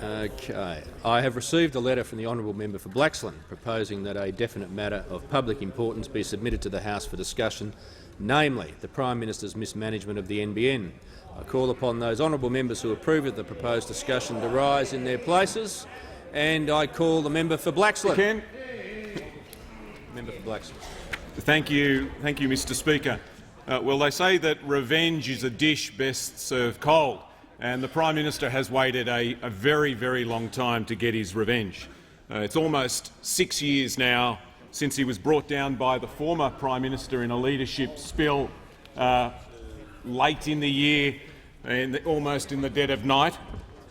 Okay. I have received a letter from the honourable member for Blaxland proposing that a definite matter of public importance be submitted to the House for discussion, namely the Prime Minister's mismanagement of the NBN. I call upon those honourable members who approve of the proposed discussion to rise in their places, and I call the member for Blaxland. Member for Blaxland. Thank you, Mr. Speaker. Well, they say that revenge is a dish best served cold, and the Prime Minister has waited a very, very long time to get his revenge. It's almost 6 years now since he was brought down by the former Prime Minister in a leadership spill late in the year and almost in the dead of night.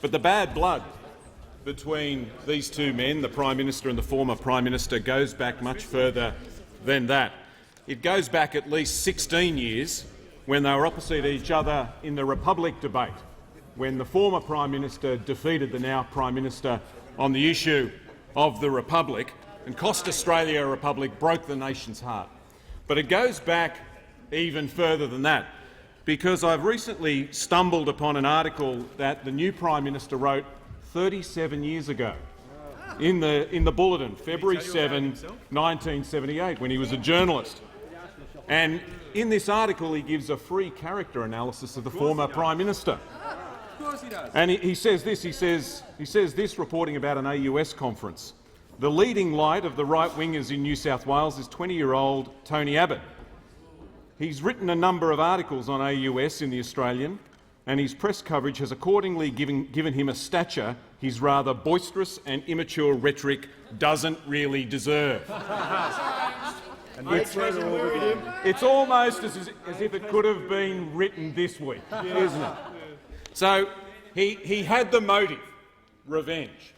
But the bad blood between these two men, the Prime Minister and the former Prime Minister, goes back much further than that. It goes back at least 16 years when they were opposite each other in the Republic debate, when the former Prime Minister defeated the now Prime Minister on the issue of the Republic and cost Australia a republic, broke the nation's heart. But it goes back even further than that, because I've recently stumbled upon an article that the new Prime Minister wrote 37 years ago in the Bulletin, February 7, 1978, when he was a journalist. And in this article he gives a free character analysis of the former Prime Minister. And he says this, he says this, reporting about an AUS conference. The leading light of the right-wingers in New South Wales is 20-year-old Tony Abbott. He's written a number of articles on AUS in The Australian, and his press coverage has accordingly given him a stature his rather boisterous and immature rhetoric doesn't really deserve. It's almost as if it could have been written this week, isn't it? So he had the motive, revenge.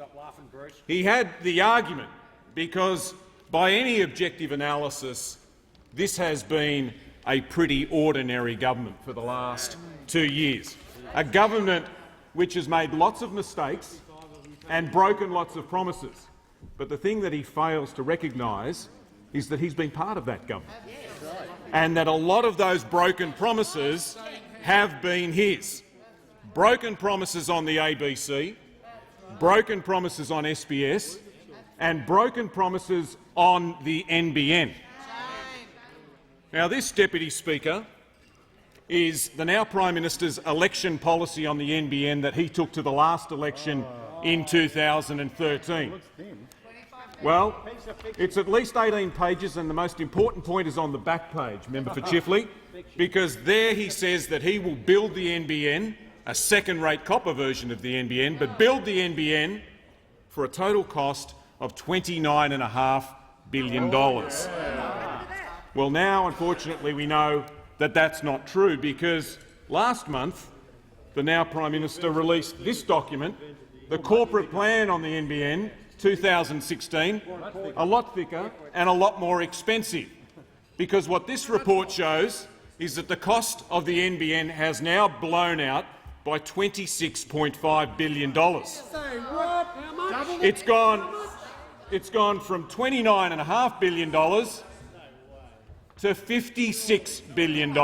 He had the argument, because by any objective analysis, this has been a pretty ordinary government for the last 2 years. A government which has made lots of mistakes and broken lots of promises. But the thing that he fails to recognise is that he's been part of that government, and that a lot of those broken promises have been his. Broken promises on the ABC, broken promises on SBS, and broken promises on the NBN. Now, this, Deputy Speaker, is the now Prime Minister's election policy on the NBN that he took to the last election in 2013. Well, it's at least 18 pages, and the most important point is on the back page, Member for Chifley, because there he says that he will build the NBN, a second-rate copper version of the NBN, but build the NBN for a total cost of $29.5 billion. Well, now, unfortunately, we know that that's not true, because last month the now Prime Minister released this document, the corporate plan on the NBN 2016, a lot thicker and a lot more expensive, because what this report shows is that the cost of the NBN has now blown out by $26.5 billion. It's gone from $29.5 billion to $56 billion.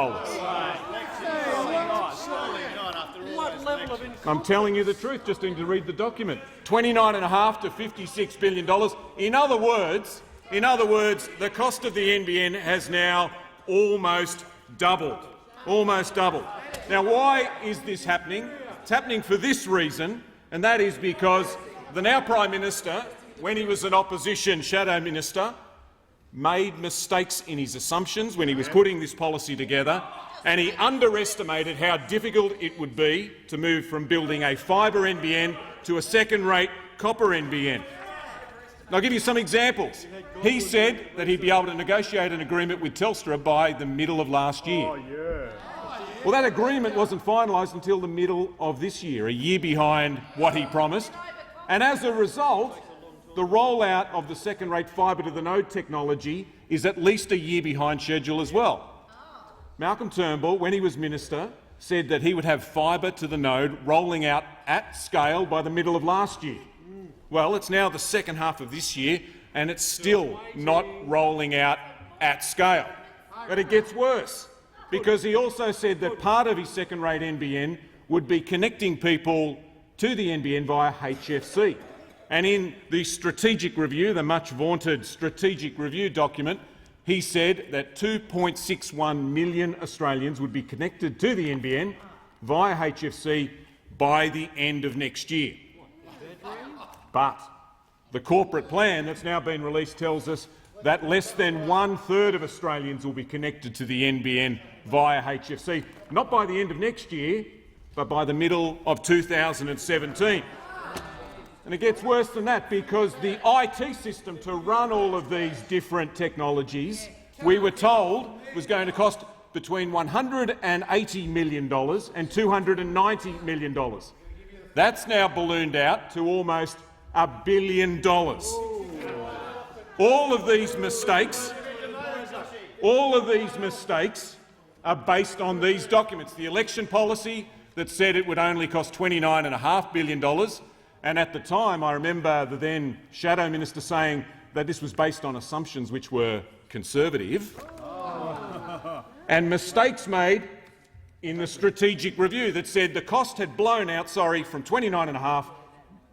I'm telling you the truth, just need to read the document. $29.5 to $56 billion. In other words, the cost of the NBN has now almost doubled. Almost doubled. Now, why is this happening? It's happening for this reason, and that is because the now Prime Minister, when he was an opposition shadow minister, made mistakes in his assumptions when he was putting this policy together, and he underestimated how difficult it would be to move from building a fibre NBN to a second-rate copper NBN. And I'll give you some examples. He said that he'd be able to negotiate an agreement with Telstra by the middle of last year. Well, that agreement wasn't finalised until the middle of this year, a year behind what he promised, and as a result, the rollout of the second-rate fibre-to-the-node technology is at least a year behind schedule as well. Malcolm Turnbull, when he was minister, said that he would have fibre-to-the-node rolling out at scale by the middle of last year. Well, it's now the second half of this year, and it's still not rolling out at scale. But it gets worse, because he also said that part of his second-rate NBN would be connecting people to the NBN via HFC. And in the strategic review, the much-vaunted strategic review document, he said that 2.61 million Australians would be connected to the NBN via HFC by the end of next year. But the corporate plan that's now been released tells us that less than 1/3 of Australians will be connected to the NBN via HFC, not by the end of next year, but by the middle of 2017. And it gets worse than that, because the IT system to run all of these different technologies, we were told, was going to cost between $180 million and $290 million. That's now ballooned out to almost $1 billion. All of these mistakes are based on these documents. The election policy that said it would only cost $29.5 billion, and at the time I remember the then Shadow Minister saying that this was based on assumptions which were conservative, and mistakes made in the strategic review that said the cost had blown out, from $29.5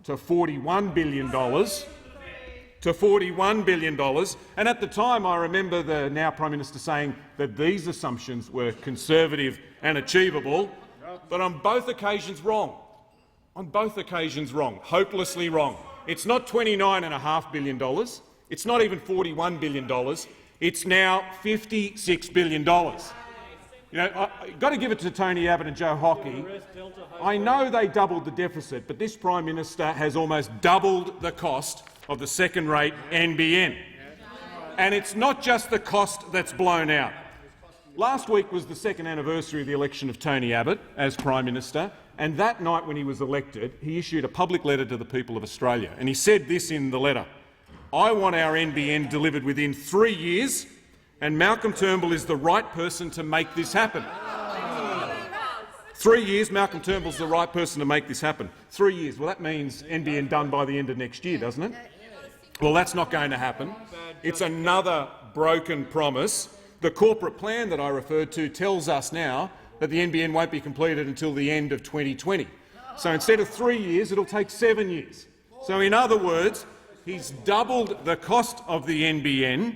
to $41 billion. And at the time I remember the now Prime Minister saying that these assumptions were conservative and achievable, but on both occasions wrong. On both occasions wrong, hopelessly wrong. It's not $29.5 billion, it's not even $41 billion, it's now $56 billion. You know, I've got to give it to Tony Abbott and Joe Hockey. I know they doubled the deficit, but this Prime Minister has almost doubled the cost of the second-rate NBN. And it's not just the cost that's blown out. Last week was the second anniversary of the election of Tony Abbott as Prime Minister, and that night when he was elected, he issued a public letter to the people of Australia. And he said this in the letter: "I want our NBN delivered within 3 years, and Malcolm Turnbull is the right person to make this happen." 3 years, Malcolm Turnbull's the right person to make this happen. 3 years. Well, that means NBN done by the end of next year, doesn't it? Well, that's not going to happen. It's another broken promise. The corporate plan that I referred to tells us now that the NBN won't be completed until the end of 2020. So instead of 3 years, it'll take 7 years. So in other words, he's doubled the cost of the NBN,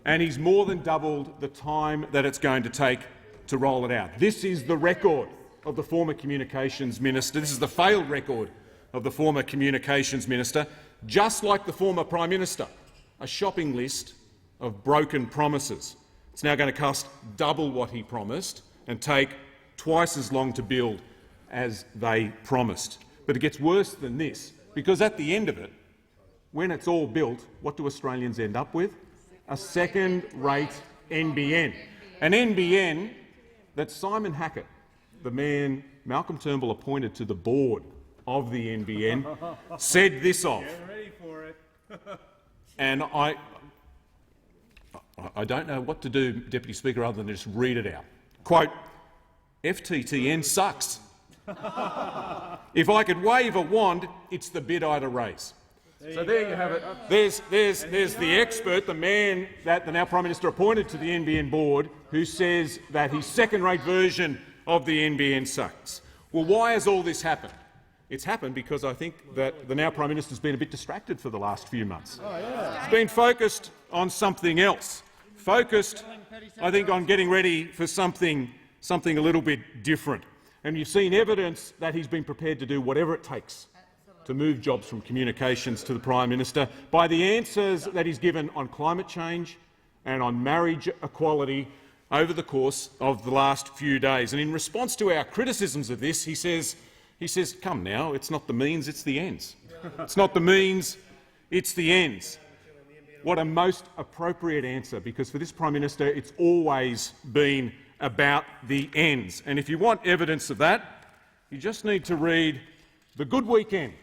and he's more than doubled the time that it's going to take to roll it out. This is the record of the former Communications Minister. This is the failed record of the former Communications Minister, just like the former Prime Minister, a shopping list of broken promises. It's now going to cost double what he promised and take twice as long to build as they promised. But it gets worse than this, because at the end of it, when it's all built, what do Australians end up with? A second-rate NBN. An NBN that Simon Hackett, the man Malcolm Turnbull appointed to the board of the NBN, said this of. Get ready for it. And I don't know what to do, Deputy Speaker, other than just read it out. Quote, "FTTN sucks. If I could wave a wand, it's the bid I'd raise." So there you have it. There's the expert, the man that the now Prime Minister appointed to the NBN board, who says that his second-rate version of the NBN sucks. Well, why has all this happened? It's happened because I think that the now Prime Minister has been a bit distracted for the last few months. He's been focused on something else. Focused, I think, on getting ready for something a little bit different. And you've seen evidence that he's been prepared to do whatever it takes to move jobs from communications to the Prime Minister by the answers that he's given on climate change and on marriage equality over the course of the last few days. And in response to our criticisms of this, he says, "Come now, it's not the means, it's the ends. It's not the means, it's the ends." What a most appropriate answer, because for this Prime Minister it's always been about the ends. And if you want evidence of that, you just need to read The Good Weekend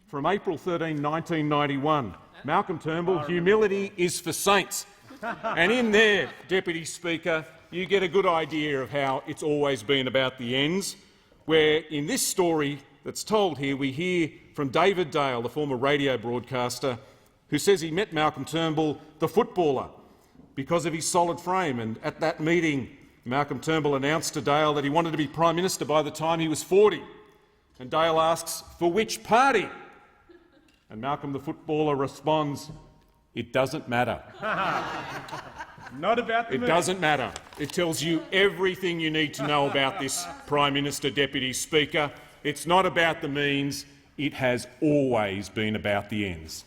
from April 13, 1991. Malcolm Turnbull, "Humility is for saints." And in there, Deputy Speaker, you get a good idea of how it's always been about the ends, where in this story that's told here we hear from David Dale, the former radio broadcaster, who says he met Malcolm Turnbull, the footballer, because of his solid frame, and at that meeting Malcolm Turnbull announced to Dale that he wanted to be Prime Minister by the time he was 40. And Dale asks, "For which party?" And Malcolm the footballer responds, "It doesn't matter." Not about the It doesn't matter. It tells you everything you need to know about this Prime Minister, Deputy Speaker. It's not about the means. It has always been about the ends.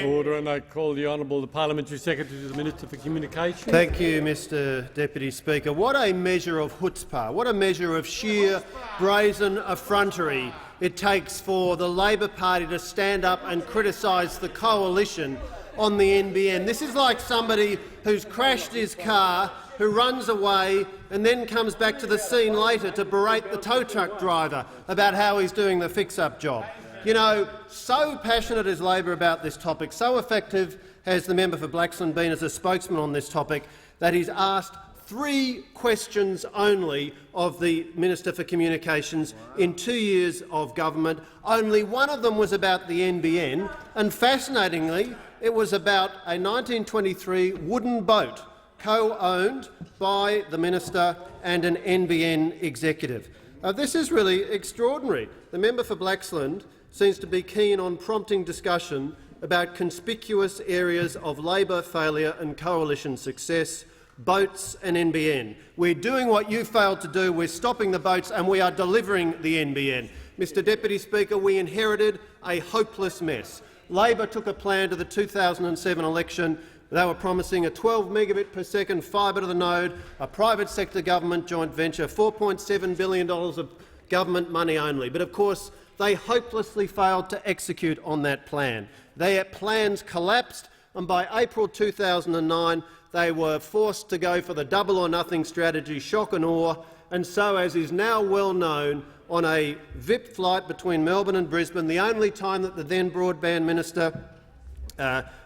Order, and I call the Honourable the Parliamentary Secretary to the Minister for Communications. Thank you, Mr Deputy Speaker. What a measure of chutzpah, what a measure of sheer brazen effrontery it takes for the Labor Party to stand up and criticise the coalition on the NBN. This is like somebody who's crashed his car, who runs away and then comes back to the scene later to berate the tow truck driver about how he's doing the fix-up job. You know, so passionate is Labor about this topic, so effective has the member for Blaxland been as a spokesman on this topic, that he's asked 3 questions only of the Minister for Communications in 2 years of government. Only one of them was about the NBN, and fascinatingly, it was about a 1923 wooden boat co-owned by the minister and an NBN executive. This is really extraordinary. The member for Blaxland seems to be keen on prompting discussion about conspicuous areas of Labor failure and coalition success, boats and NBN. We're doing what you failed to do. We're stopping the boats and we are delivering the NBN. Mr Deputy Speaker, we inherited a hopeless mess. Labor took a plan to the 2007 election. They were promising a 12 megabit per second fibre to the node, a private sector government joint venture, $4.7 billion of government money only. But of course, they hopelessly failed to execute on that plan. Their plans collapsed, and by April 2009 they were forced to go for the double or nothing strategy, shock and awe, and so, as is now well known, on a VIP flight between Melbourne and Brisbane, the only time that the then broadband minister,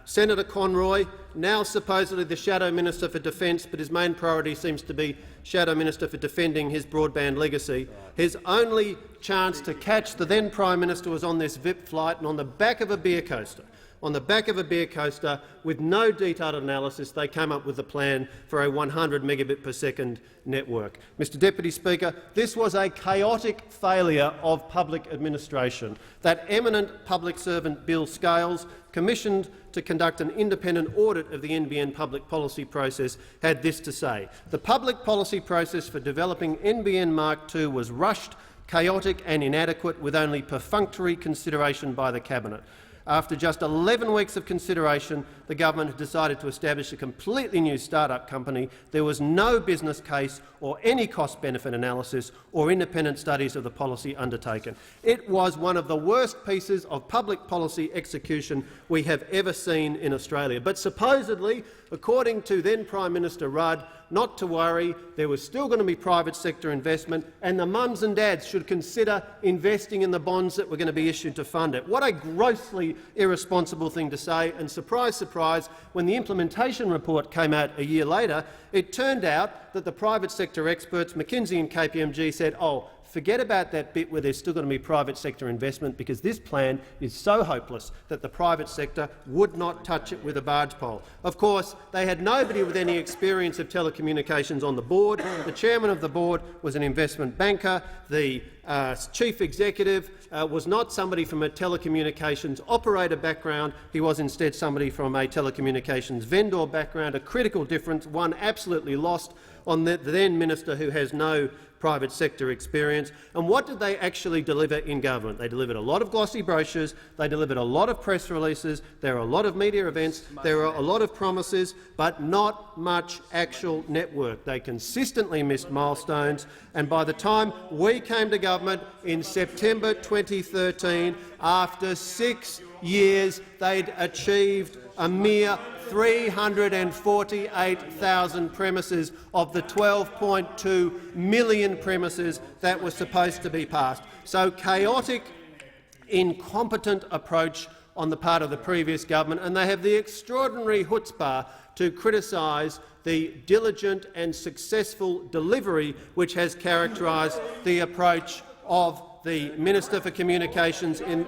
Senator Conroy, now supposedly the Shadow Minister for Defence, but his main priority seems to be Shadow Minister for defending his broadband legacy. His only chance to catch the then Prime Minister was on this VIP flight and on the back of a beer coaster. On the back of a beer coaster, with no detailed analysis, they came up with a plan for a 100 megabit per second network. Mr Deputy Speaker, this was a chaotic failure of public administration. That eminent public servant Bill Scales, commissioned to conduct an independent audit of the NBN public policy process, had this to say: the public policy process for developing NBN Mark II was rushed, chaotic and inadequate, with only perfunctory consideration by the Cabinet. After just 11 weeks of consideration, the government had decided to establish a completely new start-up company. There was no business case or any cost-benefit analysis or independent studies of the policy undertaken. It was one of the worst pieces of public policy execution we have ever seen in Australia. But supposedly, according to then Prime Minister Rudd, not to worry, there was still going to be private sector investment, and the mums and dads should consider investing in the bonds that were going to be issued to fund it. What a grossly irresponsible thing to say, and surprise, surprise, when the implementation report came out a year later, it turned out that the private sector experts, McKinsey and KPMG, said, "Oh, forget about that bit where there's still going to be private sector investment, because this plan is so hopeless that the private sector would not touch it with a barge pole." Of course, they had nobody with any experience of telecommunications on the board. The chairman of the board was an investment banker. The chief executive was not somebody from a telecommunications operator background. He was instead somebody from a telecommunications vendor background, a critical difference, one absolutely lost on the then minister who has no private sector experience. And what did they actually deliver in government? They delivered a lot of glossy brochures, they delivered a lot of press releases, there were a lot of media events, there were a lot of promises, but not much actual network. They consistently missed milestones, and by the time we came to government in September 2013, after 6 years, they'd achieved a mere 348,000 premises of the 12.2 million premises that were supposed to be passed. So chaotic, incompetent approach on the part of the previous government, and they have the extraordinary chutzpah to criticise the diligent and successful delivery which has characterised the approach of the Minister for Communications and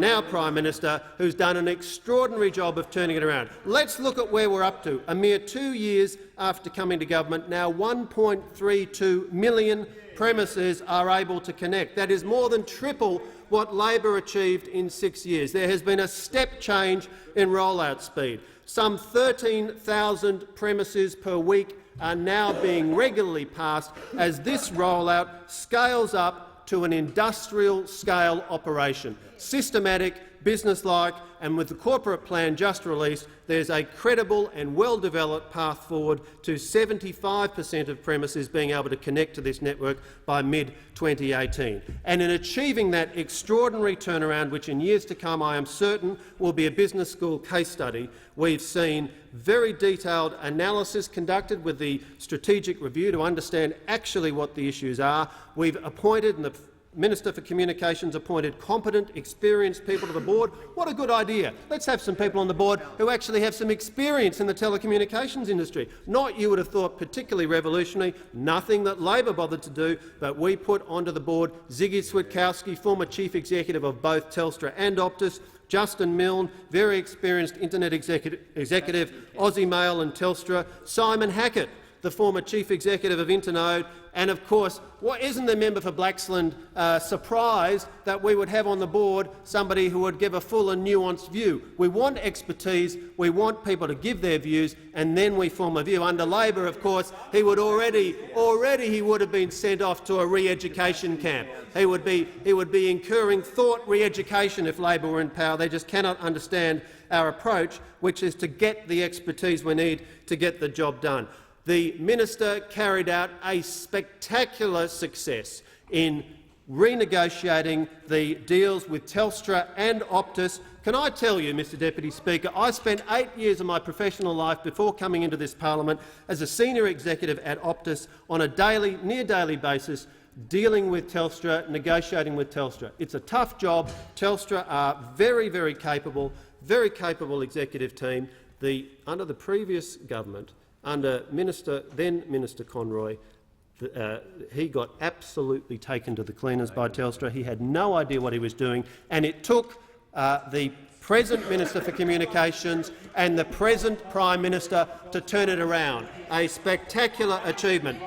now Prime Minister, who's done an extraordinary job of turning it around. Let's look at where we're up to. A mere 2 years after coming to government, now 1.32 million premises are able to connect. That is more than triple what Labor achieved in 6 years. There has been a step change in rollout speed. Some 13,000 premises per week are now being regularly passed as this rollout scales up to an industrial-scale operation. Systematic, businesslike, and with the corporate plan just released, there's a credible and well-developed path forward to 75% of premises being able to connect to this network by mid-2018. And in achieving that extraordinary turnaround, which in years to come I am certain will be a business school case study, we've seen very detailed analysis conducted with the strategic review to understand actually what the issues are. We've appointed, and the Minister for Communications appointed competent, experienced people to the board. What a good idea. Let's have some people on the board who actually have some experience in the telecommunications industry. Not, you would have thought, particularly revolutionary, nothing that Labor bothered to do, but we put onto the board Ziggy Switkowski, former Chief Executive of both Telstra and Optus, Justin Milne, very experienced Internet executive, Aussie Mail and Telstra, Simon Hackett, the former Chief Executive of Internode, and of course, isn't the member for Blaxland surprised that we would have on the board somebody who would give a full and nuanced view? We want expertise, we want people to give their views, and then we form a view. Under Labor, of course, he would he would have been sent off to a re-education camp. He would be incurring thought re-education if Labor were in power. They just cannot understand our approach, which is to get the expertise we need to get the job done. The minister carried out a spectacular success in renegotiating the deals with Telstra and Optus. Can I tell you, Mr Deputy Speaker, I spent 8 years of my professional life before coming into this parliament as a senior executive at Optus on a near daily basis, dealing with Telstra, negotiating with Telstra. It's a tough job. Telstra are very, very capable executive team. Under the previous government, under then Minister Conroy, he got absolutely taken to the cleaners by Telstra. He had no idea what he was doing, and it took the present Minister for Communications and the present Prime Minister to turn it around. A spectacular achievement.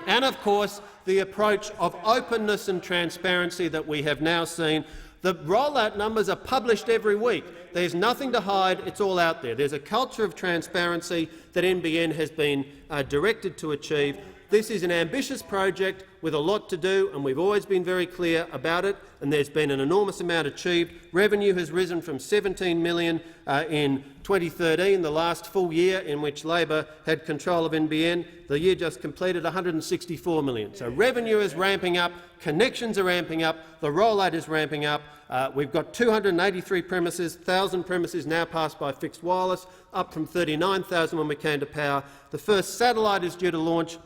And of course, the approach of openness and transparency that we have now seen. The rollout numbers are published every week. There's nothing to hide. It's all out there. There's a culture of transparency that NBN has been directed to achieve. This is an ambitious project with a lot to do, and we've always been very clear about it, and there's been an enormous amount achieved. Revenue has risen from $17 million in 2013, the last full year in which Labor had control of NBN. The year just completed, $164 million. So revenue is ramping up, connections are ramping up, the rollout is ramping up. We've got 283 premises, 1,000 premises now passed by fixed wireless, up from 39,000 when we came to power. The first satellite is due to launch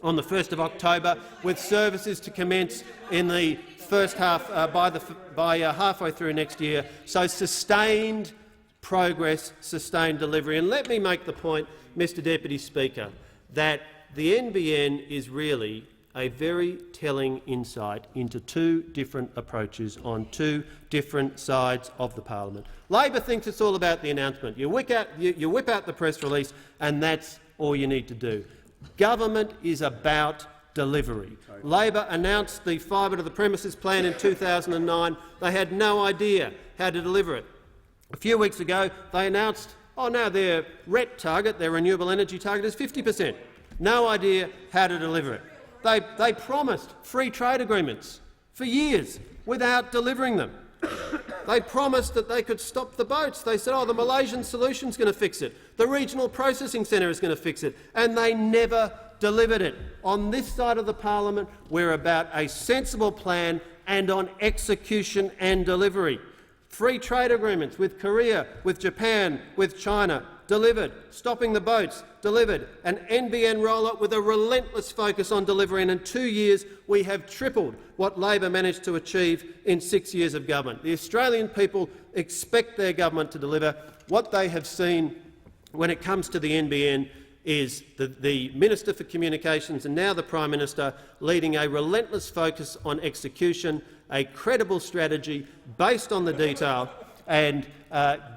on the 1st of October, with services to commence in the first half by halfway through next year. So sustained progress, sustained delivery. And let me make the point, Mr Deputy Speaker, that the NBN is really a very telling insight into two different approaches on two different sides of the parliament. Labor thinks it's all about the announcement. You whip out the press release, and that's all you need to do. Government is about delivery. Labor announced the fibre to the premises plan in 2009. They had no idea how to deliver it. A few weeks ago, they announced, now their RET target, their renewable energy target, is 50%. No idea how to deliver it. They promised free trade agreements for years without delivering them. They promised that they could stop the boats. They said, the Malaysian solution is going to fix it. The regional processing centre is going to fix it. And they never delivered it. On this side of the parliament, we're about a sensible plan and on execution and delivery. Free trade agreements with Korea, with Japan, with China, delivered. Stopping the boats, delivered. An NBN rollout with a relentless focus on delivery, and in 2 years we have tripled what Labor managed to achieve in 6 years of government. The Australian people expect their government to deliver. What they have seen when it comes to the NBN is the Minister for Communications and now the Prime Minister leading a relentless focus on execution, a credible strategy based on the detail, and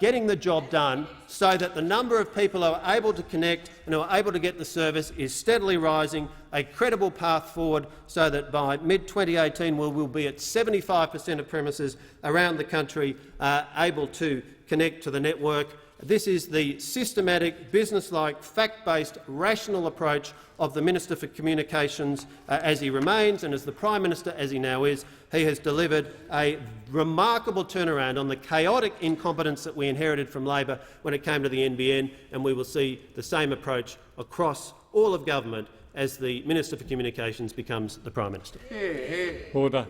getting the job done so that the number of people who are able to connect and who are able to get the service is steadily rising, a credible path forward so that by mid-2018 we will be at 75% of premises around the country able to connect to the network. This is the systematic, business-like, fact-based, rational approach of the Minister for Communications as he remains, and as the Prime Minister as he now is. He has delivered a remarkable turnaround on the chaotic incompetence that we inherited from Labor when it came to the NBN, and we will see the same approach across all of government as the Minister for Communications becomes the Prime Minister. Order.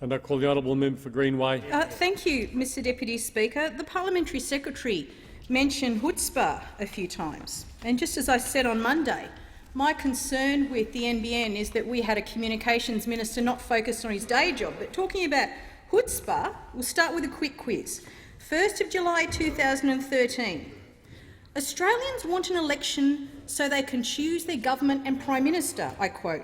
And I call the honourable member for Greenway. Thank you, Mr Deputy Speaker. The Parliamentary Secretary mentioned chutzpah a few times, and just as I said on Monday, my concern with the NBN is that we had a communications minister not focused on his day job. But talking about chutzpah, we'll start with a quick quiz. 1st of July 2013. Australians want an election so they can choose their government and Prime Minister, I quote.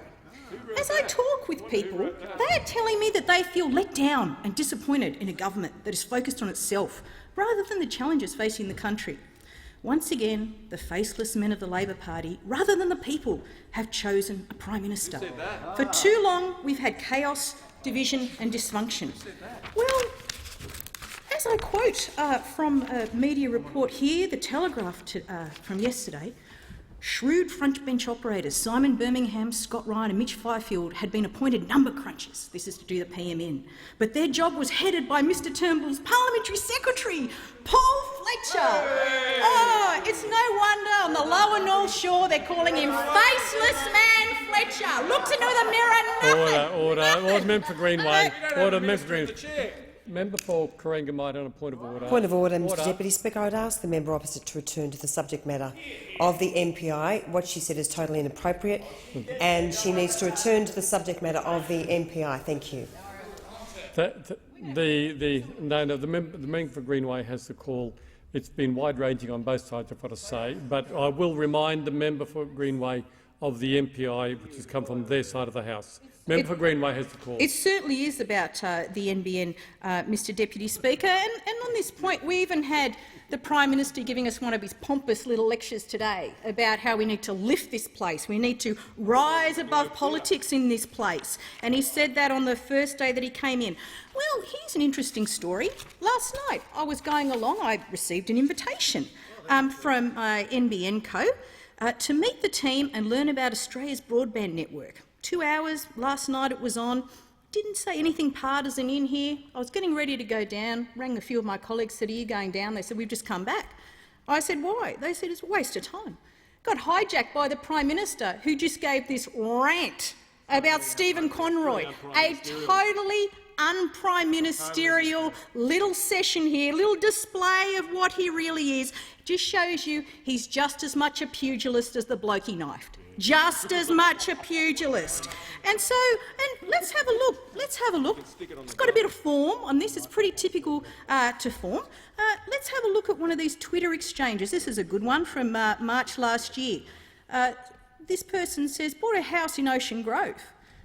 As I talk with people, they are telling me that they feel let down and disappointed in a government that is focused on itself rather than the challenges facing the country. Once again, the faceless men of the Labor Party, rather than the people, have chosen a Prime Minister. For too long, we've had chaos, division and dysfunction. Well, as I quote from a media report here, The Telegraph from yesterday, shrewd front-bench operators Simon Birmingham, Scott Ryan and Mitch Fifield had been appointed number crunchers. This is to do the PMN. But their job was headed by Mr Turnbull's Parliamentary Secretary, Paul Fletcher. Oh, it's no wonder on the lower North Shore they're calling him Faceless Man Fletcher. Looks into the mirror, nothing. Order, member for Greenway. Order, member for Greenway. Member for Corangamite on a point of order. Point of order, Mr Deputy Speaker. I would ask the member opposite to return to the subject matter of the MPI. What she said is totally inappropriate, and she needs to return to the subject matter of the MPI. Thank you. The member for Greenway has the call. It's been wide-ranging on both sides of what I say, but I will remind the member for Greenway of the MPI, which has come from their side of the House. Member for Greenway has the call. It certainly is about the NBN, Mr Deputy Speaker. And on this point, we even had the Prime Minister giving us one of his pompous little lectures today about how we need to lift this place. We need to rise above politics in this place. And he said that on the first day that he came in. Well, here's an interesting story. Last night I was going along. I received an invitation from NBN Co to meet the team and learn about Australia's broadband network. 2 hours last night it was on. Didn't say anything partisan in here. I was getting ready to go down, rang a few of my colleagues, said, "Are you going down?" They said, "We've just come back." I said, "Why?" They said, "It's a waste of time." Got hijacked by the Prime Minister, who just gave this rant about Stephen Conroy, a totally un-prime ministerial little session here, little display of what he really is. Just shows you he's just as much a pugilist as the bloke he knifed. Just as much a pugilist. And let's have a look. Let's have a look. It's got a bit of form on this. It's pretty typical to form. Let's have a look at one of these Twitter exchanges. This is a good one from March last year. This person says, bought a house in Ocean Grove.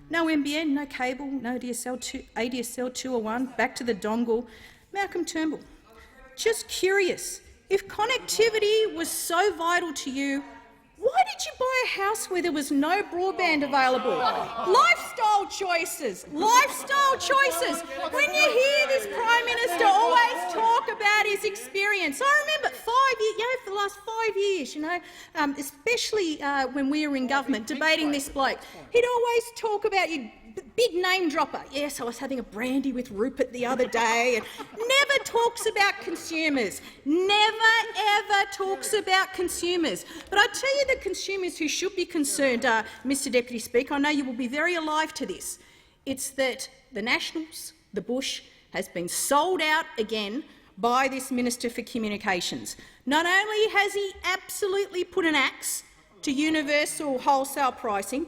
No NBN, no cable, no ADSL 201, back to the dongle. Malcolm Turnbull, just curious, if connectivity was so vital to you, why did you buy a house where there was no broadband available? Lifestyle choices. Lifestyle choices. When you hear this Prime Minister always talk about his experience, I remember 5 years, for the last 5 years, especially when we were in government debating this bloke, he'd always talk about you. Big name dropper. Yes, I was having a brandy with Rupert the other day, and never talks about consumers. Never, ever talks about consumers. But I tell you the consumers who should be concerned, Mr Deputy Speaker, I know you will be very alive to this. It's that the Nationals, the Bush, has been sold out again by this Minister for Communications. Not only has he absolutely put an axe to universal wholesale pricing,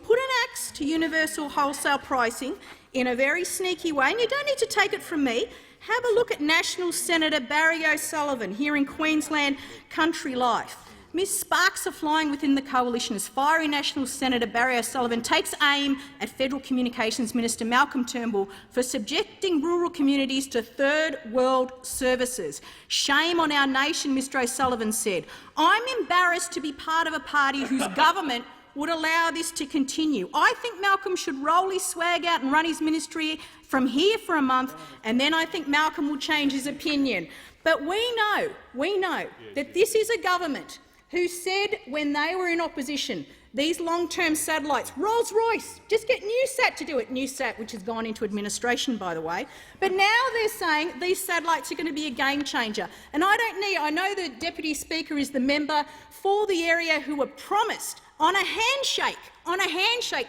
in a very sneaky way, and you don't need to take it from me. Have a look at National Senator Barry O'Sullivan here in Queensland Country Life. Miss sparks are flying within the coalition as fiery National Senator Barry O'Sullivan takes aim at Federal Communications Minister Malcolm Turnbull for subjecting rural communities to third world services. Shame on our nation, Mr O'Sullivan said. I'm embarrassed to be part of a party whose government would allow this to continue. I think Malcolm should roll his swag out and run his ministry from here for a month, and then I think Malcolm will change his opinion. But we know that this is a government who said when they were in opposition, these long-term satellites, Rolls-Royce, just get NewSat to do it, NewSat, which has gone into administration, by the way. But now they're saying these satellites are going to be a game changer. And I know the Deputy Speaker is the member for the area who were promised on a handshake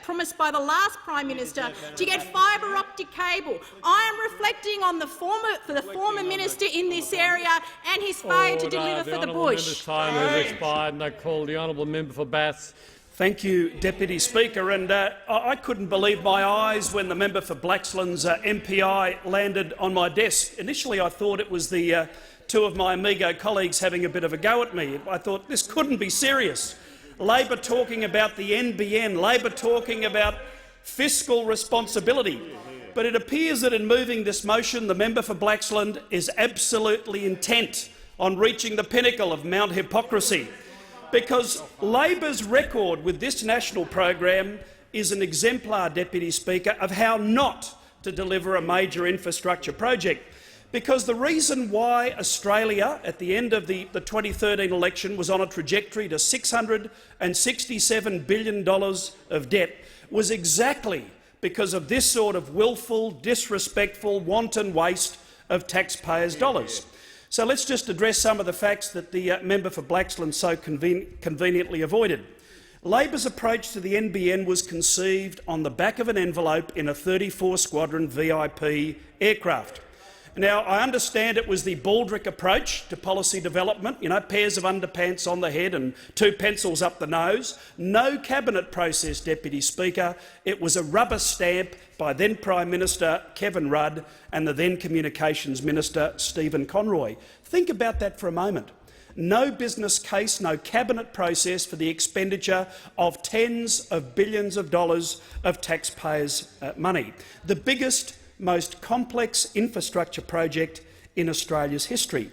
promised by the last Prime Minister to get fibre optic cable. I am reflecting on the former minister in this area and his failure to deliver for the bush. The honourable member's time has expired, and I call the honourable member for Baths. Thank you, Deputy Speaker. And I couldn't believe my eyes when the member for Blaxland's MPI landed on my desk. Initially, I thought it was the two of my amigo colleagues having a bit of a go at me. I thought this couldn't be serious. Labor talking about the NBN, Labor talking about fiscal responsibility. But it appears that in moving this motion, the member for Blaxland is absolutely intent on reaching the pinnacle of Mount Hypocrisy, because Labor's record with this national program is an exemplar, Deputy Speaker, of how not to deliver a major infrastructure project. Because the reason why Australia, at the end of the 2013 election, was on a trajectory to $667 billion of debt was exactly because of this sort of willful, disrespectful, wanton waste of taxpayers' dollars. So let's just address some of the facts that the member for Blaxland so conveniently avoided. Labor's approach to the NBN was conceived on the back of an envelope in a 34 Squadron VIP aircraft. Now, I understand it was the Baldrick approach to policy development, pairs of underpants on the head and two pencils up the nose. No cabinet process, Deputy Speaker. It was a rubber stamp by then Prime Minister Kevin Rudd and the then Communications Minister Stephen Conroy. Think about that for a moment. No business case, no cabinet process for the expenditure of tens of billions of dollars of taxpayers' money. The biggest, most complex infrastructure project in Australia's history.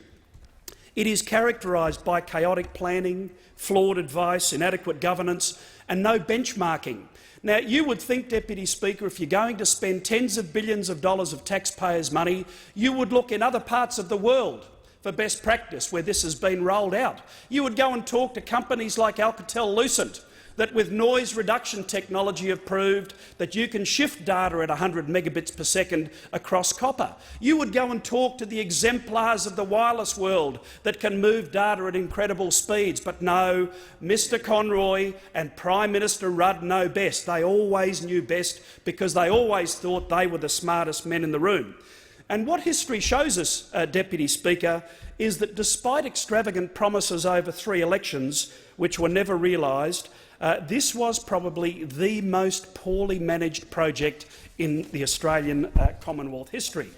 It is characterised by chaotic planning, flawed advice, inadequate governance and no benchmarking. Now, you would think, Deputy Speaker, if you're going to spend tens of billions of dollars of taxpayers' money, you would look in other parts of the world for best practice where this has been rolled out. You would go and talk to companies like Alcatel-Lucent, that with noise reduction technology have proved that you can shift data at 100 megabits per second across copper. You would go and talk to the exemplars of the wireless world that can move data at incredible speeds. But no, Mr Conroy and Prime Minister Rudd know best. They always knew best because they always thought they were the smartest men in the room. And what history shows us, Deputy Speaker, is that despite extravagant promises over 3 elections, which were never realised, this was probably the most poorly managed project in the Australian Commonwealth history.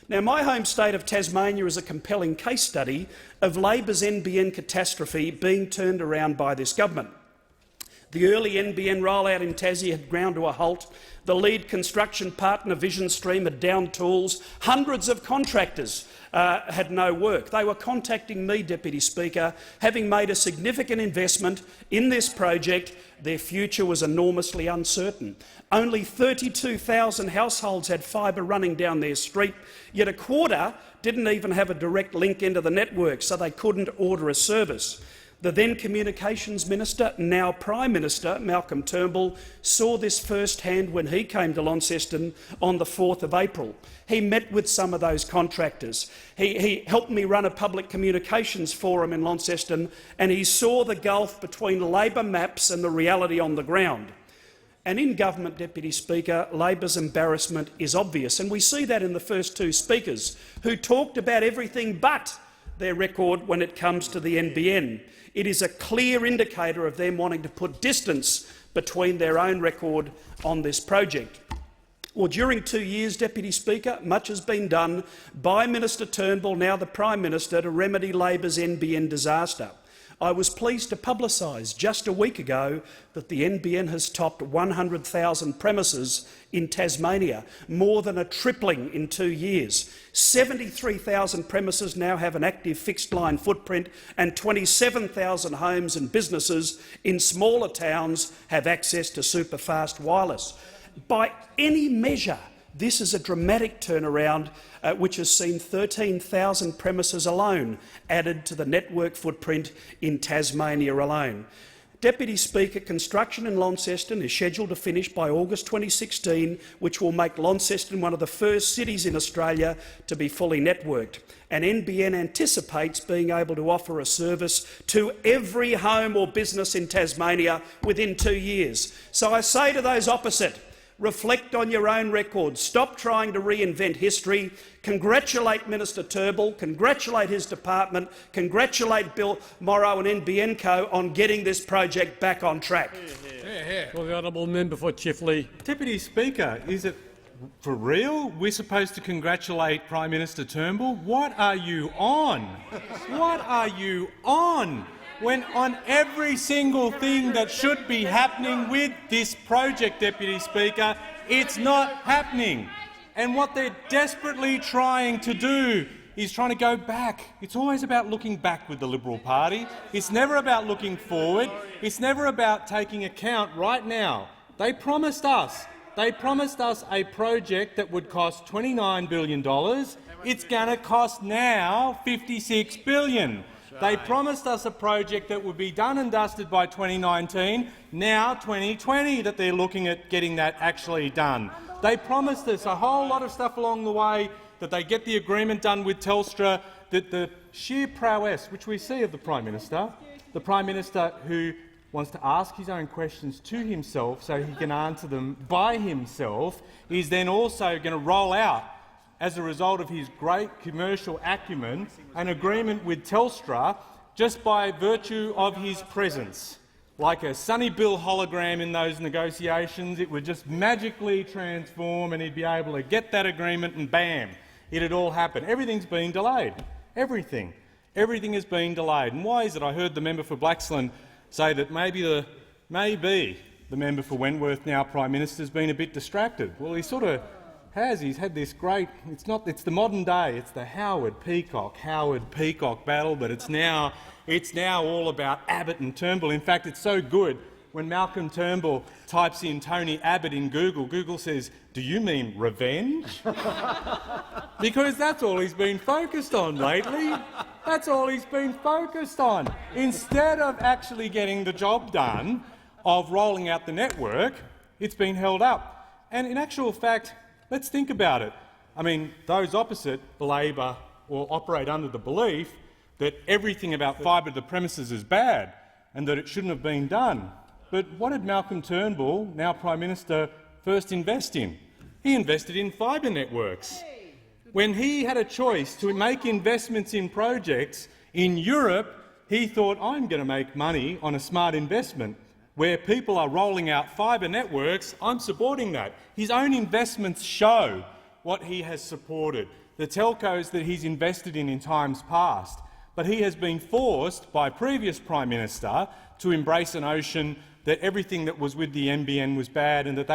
Now, my home state of Tasmania is a compelling case study of Labor's NBN catastrophe being turned around by this government. The early NBN rollout in Tassie had ground to a halt. The lead construction partner, Vision Stream, had downed tools. Hundreds of contractors had no work. They were contacting me, Deputy Speaker, having made a significant investment in this project. Their future was enormously uncertain. Only 32,000 households had fibre running down their street, yet a quarter didn't even have a direct link into the network, so they couldn't order a service. The then Communications Minister, now Prime Minister, Malcolm Turnbull, saw this firsthand when he came to Launceston on the 4th of April. He met with some of those contractors. He helped me run a public communications forum in Launceston, and he saw the gulf between Labor maps and the reality on the ground. And in government, Deputy Speaker, Labor's embarrassment is obvious, and we see that in the first 2 speakers, who talked about everything but their record when it comes to the NBN. It is a clear indicator of them wanting to put distance between their own record on this project. Well, during 2 years, Deputy Speaker, much has been done by Minister Turnbull, now the Prime Minister, to remedy Labor's NBN disaster. I was pleased to publicise just a week ago that the NBN has topped 100,000 premises in Tasmania, more than a tripling in 2 years. 73,000 premises now have an active fixed-line footprint, and 27,000 homes and businesses in smaller towns have access to super-fast wireless. By any measure, this is a dramatic turnaround which has seen 13,000 premises alone added to the network footprint in Tasmania alone. Deputy Speaker, construction in Launceston is scheduled to finish by August 2016, which will make Launceston one of the first cities in Australia to be fully networked. And NBN anticipates being able to offer a service to every home or business in Tasmania within 2 years. So I say to those opposite, reflect on your own record. Stop trying to reinvent history. Congratulate Minister Turnbull, congratulate his department, congratulate Bill Morrow and NBN Co on getting this project back on track. Well, the honourable member for Chifley. Deputy Speaker, is it for real we're supposed to congratulate Prime Minister Turnbull? What are you on? What are you on? When on every single thing that should be happening with this project, Deputy Speaker, it's not happening. And what they're desperately trying to do is trying to go back. It's always about looking back with the Liberal Party. It's never about looking forward. It's never about taking account right now. They promised us a project that would cost $29 billion. It's going to cost now $56 billion. They promised us a project that would be done and dusted by 2019, now 2020 that they're looking at getting that actually done. They promised us a whole lot of stuff along the way, that they get the agreement done with Telstra, that the sheer prowess which we see of the Prime Minister who wants to ask his own questions to himself so he can answer them by himself, is then also going to roll out, as a result of his great commercial acumen, an agreement with Telstra just by virtue of his presence. Like a Sonny Bill hologram in those negotiations, it would just magically transform and he'd be able to get that agreement and bam, it'd all happen. Everything's been delayed. Everything. Everything has been delayed. And why is it? I heard the member for Blaxland say that maybe the member for Wentworth, now Prime Minister, has been a bit distracted. Well, he sort of has. He's had this great, it's the modern day, it's the Howard Peacock battle, but it's now all about Abbott and Turnbull. In fact, it's so good, when Malcolm Turnbull types in Tony Abbott in Google, Google says, "Do you mean revenge?" Because that's all he's been focused on lately. That's all he's been focused on. Instead of actually getting the job done of rolling out the network, it's been held up. And in actual fact, let's think about it. I mean, those opposite labour or operate under the belief that everything about fibre to the premises is bad and that it shouldn't have been done. But what did Malcolm Turnbull, now Prime Minister, first invest in? He invested in fibre networks. When he had a choice to make investments in projects in Europe, he thought, I'm going to make money on a smart investment. Where people are rolling out fibre networks, I'm supporting that. His own investments show what he has supported, the telcos that he's invested in times past. But he has been forced by previous Prime Minister to embrace a notion that everything that was with the NBN was bad and that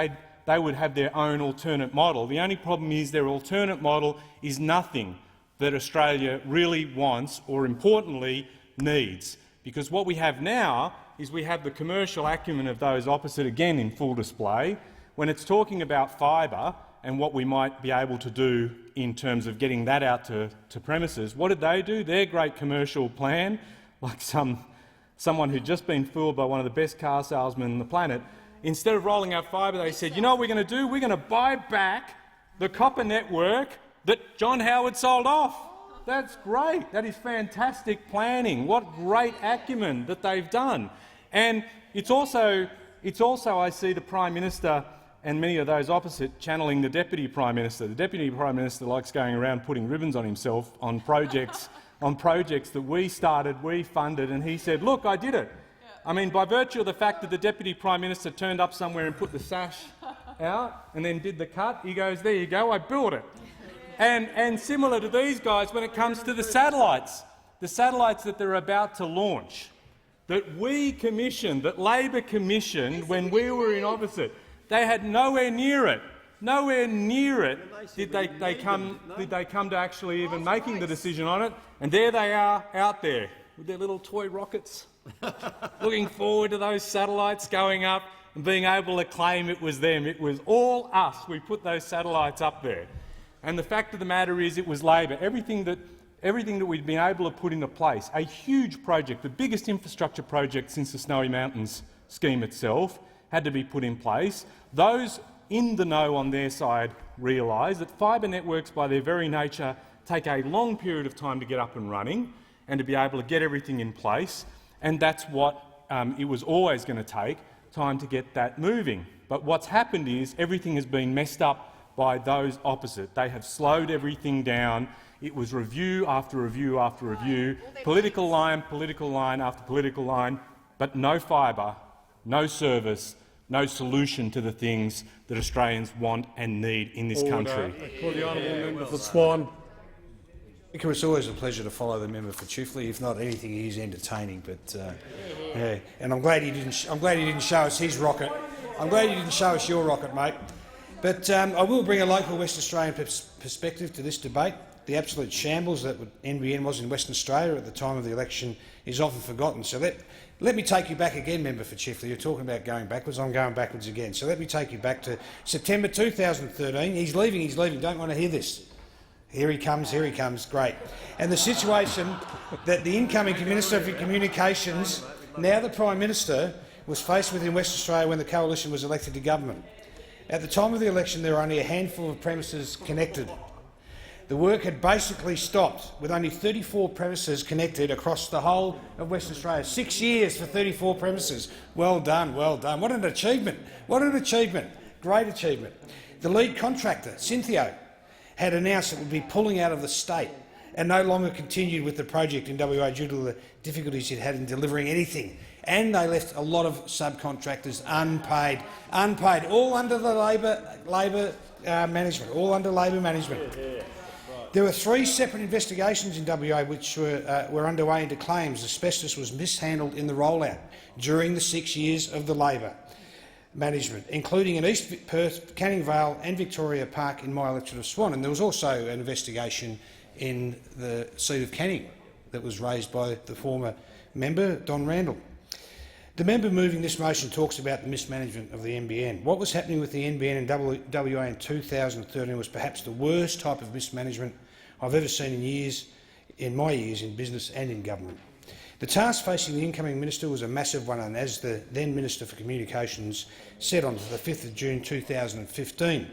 they would have their own alternate model. The only problem is their alternate model is nothing that Australia really wants or, importantly, needs. Because what we have now is we have the commercial acumen of those opposite again in full display. When it's talking about fibre and what we might be able to do in terms of getting that out to premises, what did they do? Their great commercial plan, like someone who'd just been fooled by one of the best car salesmen on the planet, instead of rolling out fibre, they said, you know what we're going to do? We're going to buy back the copper network that John Howard sold off. That's great. That is fantastic planning. What great acumen that they've done. And it's also I see the Prime Minister and many of those opposite channeling the Deputy Prime Minister. The Deputy Prime Minister likes going around putting ribbons on himself on projects that we started, we funded, and he said, look, I did it. I mean, by virtue of the fact that the Deputy Prime Minister turned up somewhere and put the sash out and then did the cut, he goes, there you go, I built it. And similar to these guys when it comes to the satellites that they're about to launch. that we commissioned, that Labor commissioned when we were in office. They had nowhere near it. Nowhere near it did they come to actually even making the decision on it. And there they are out there with their little toy rockets, looking forward to those satellites going up and being able to claim it was them. It was all us. We put those satellites up there. And the fact of the matter is it was Labor. Everything that we'd been able to put into place, a huge project, the biggest infrastructure project since the Snowy Mountains scheme itself, had to be put in place. Those in the know on their side realise that fibre networks by their very nature take a long period of time to get up and running and to be able to get everything in place, and that's what it was always going to take, time to get that moving. But what's happened is everything has been messed up by those opposite. They have slowed everything down. It was review after review after review, political line after political line, but no fibre, no service, no solution to the things that Australians want and need in this country. Call the honourable member for Swan. Speaker, it's always a pleasure to follow the member for Chifley. If not anything, he's entertaining. But yeah, and I'm glad he didn't show us his rocket. I'm glad he didn't show us your rocket, mate. But I will bring a local West Australian perspective to this debate. The absolute shambles that NBN was in Western Australia at the time of the election is often forgotten. So let me take you back again, member for Chifley. You're talking about going backwards. I'm going backwards again. So let me take you back to September 2013. He's leaving. Don't want to hear this. Here he comes, great. And the situation that the incoming Minister for Communications, now the Prime Minister, was faced with in West Australia when the coalition was elected to government. At the time of the election, there were only a handful of premises connected. The work had basically stopped, with only 34 premises connected across the whole of West Australia. 6 years for 34 premises. Well done, well done. What an achievement. What an achievement. Great achievement. The lead contractor, Synthio, had announced it would be pulling out of the state and no longer continued with the project in WA due to the difficulties it had in delivering anything. And they left a lot of subcontractors unpaid, all under the Labor management, all under Labor management. There were 3 separate investigations in WA which were underway into claims asbestos was mishandled in the rollout during the 6 years of the Labor management, including in East Perth, Canning Vale and Victoria Park in my electorate of Swan. And there was also an investigation in the seat of Canning that was raised by the former member, Don Randall. The member moving this motion talks about the mismanagement of the NBN. What was happening with the NBN in WA in 2013 was perhaps the worst type of mismanagement I've ever seen in my years in business and in government. The task facing the incoming minister was a massive one, and as the then Minister for Communications said on the 5th of June 2015,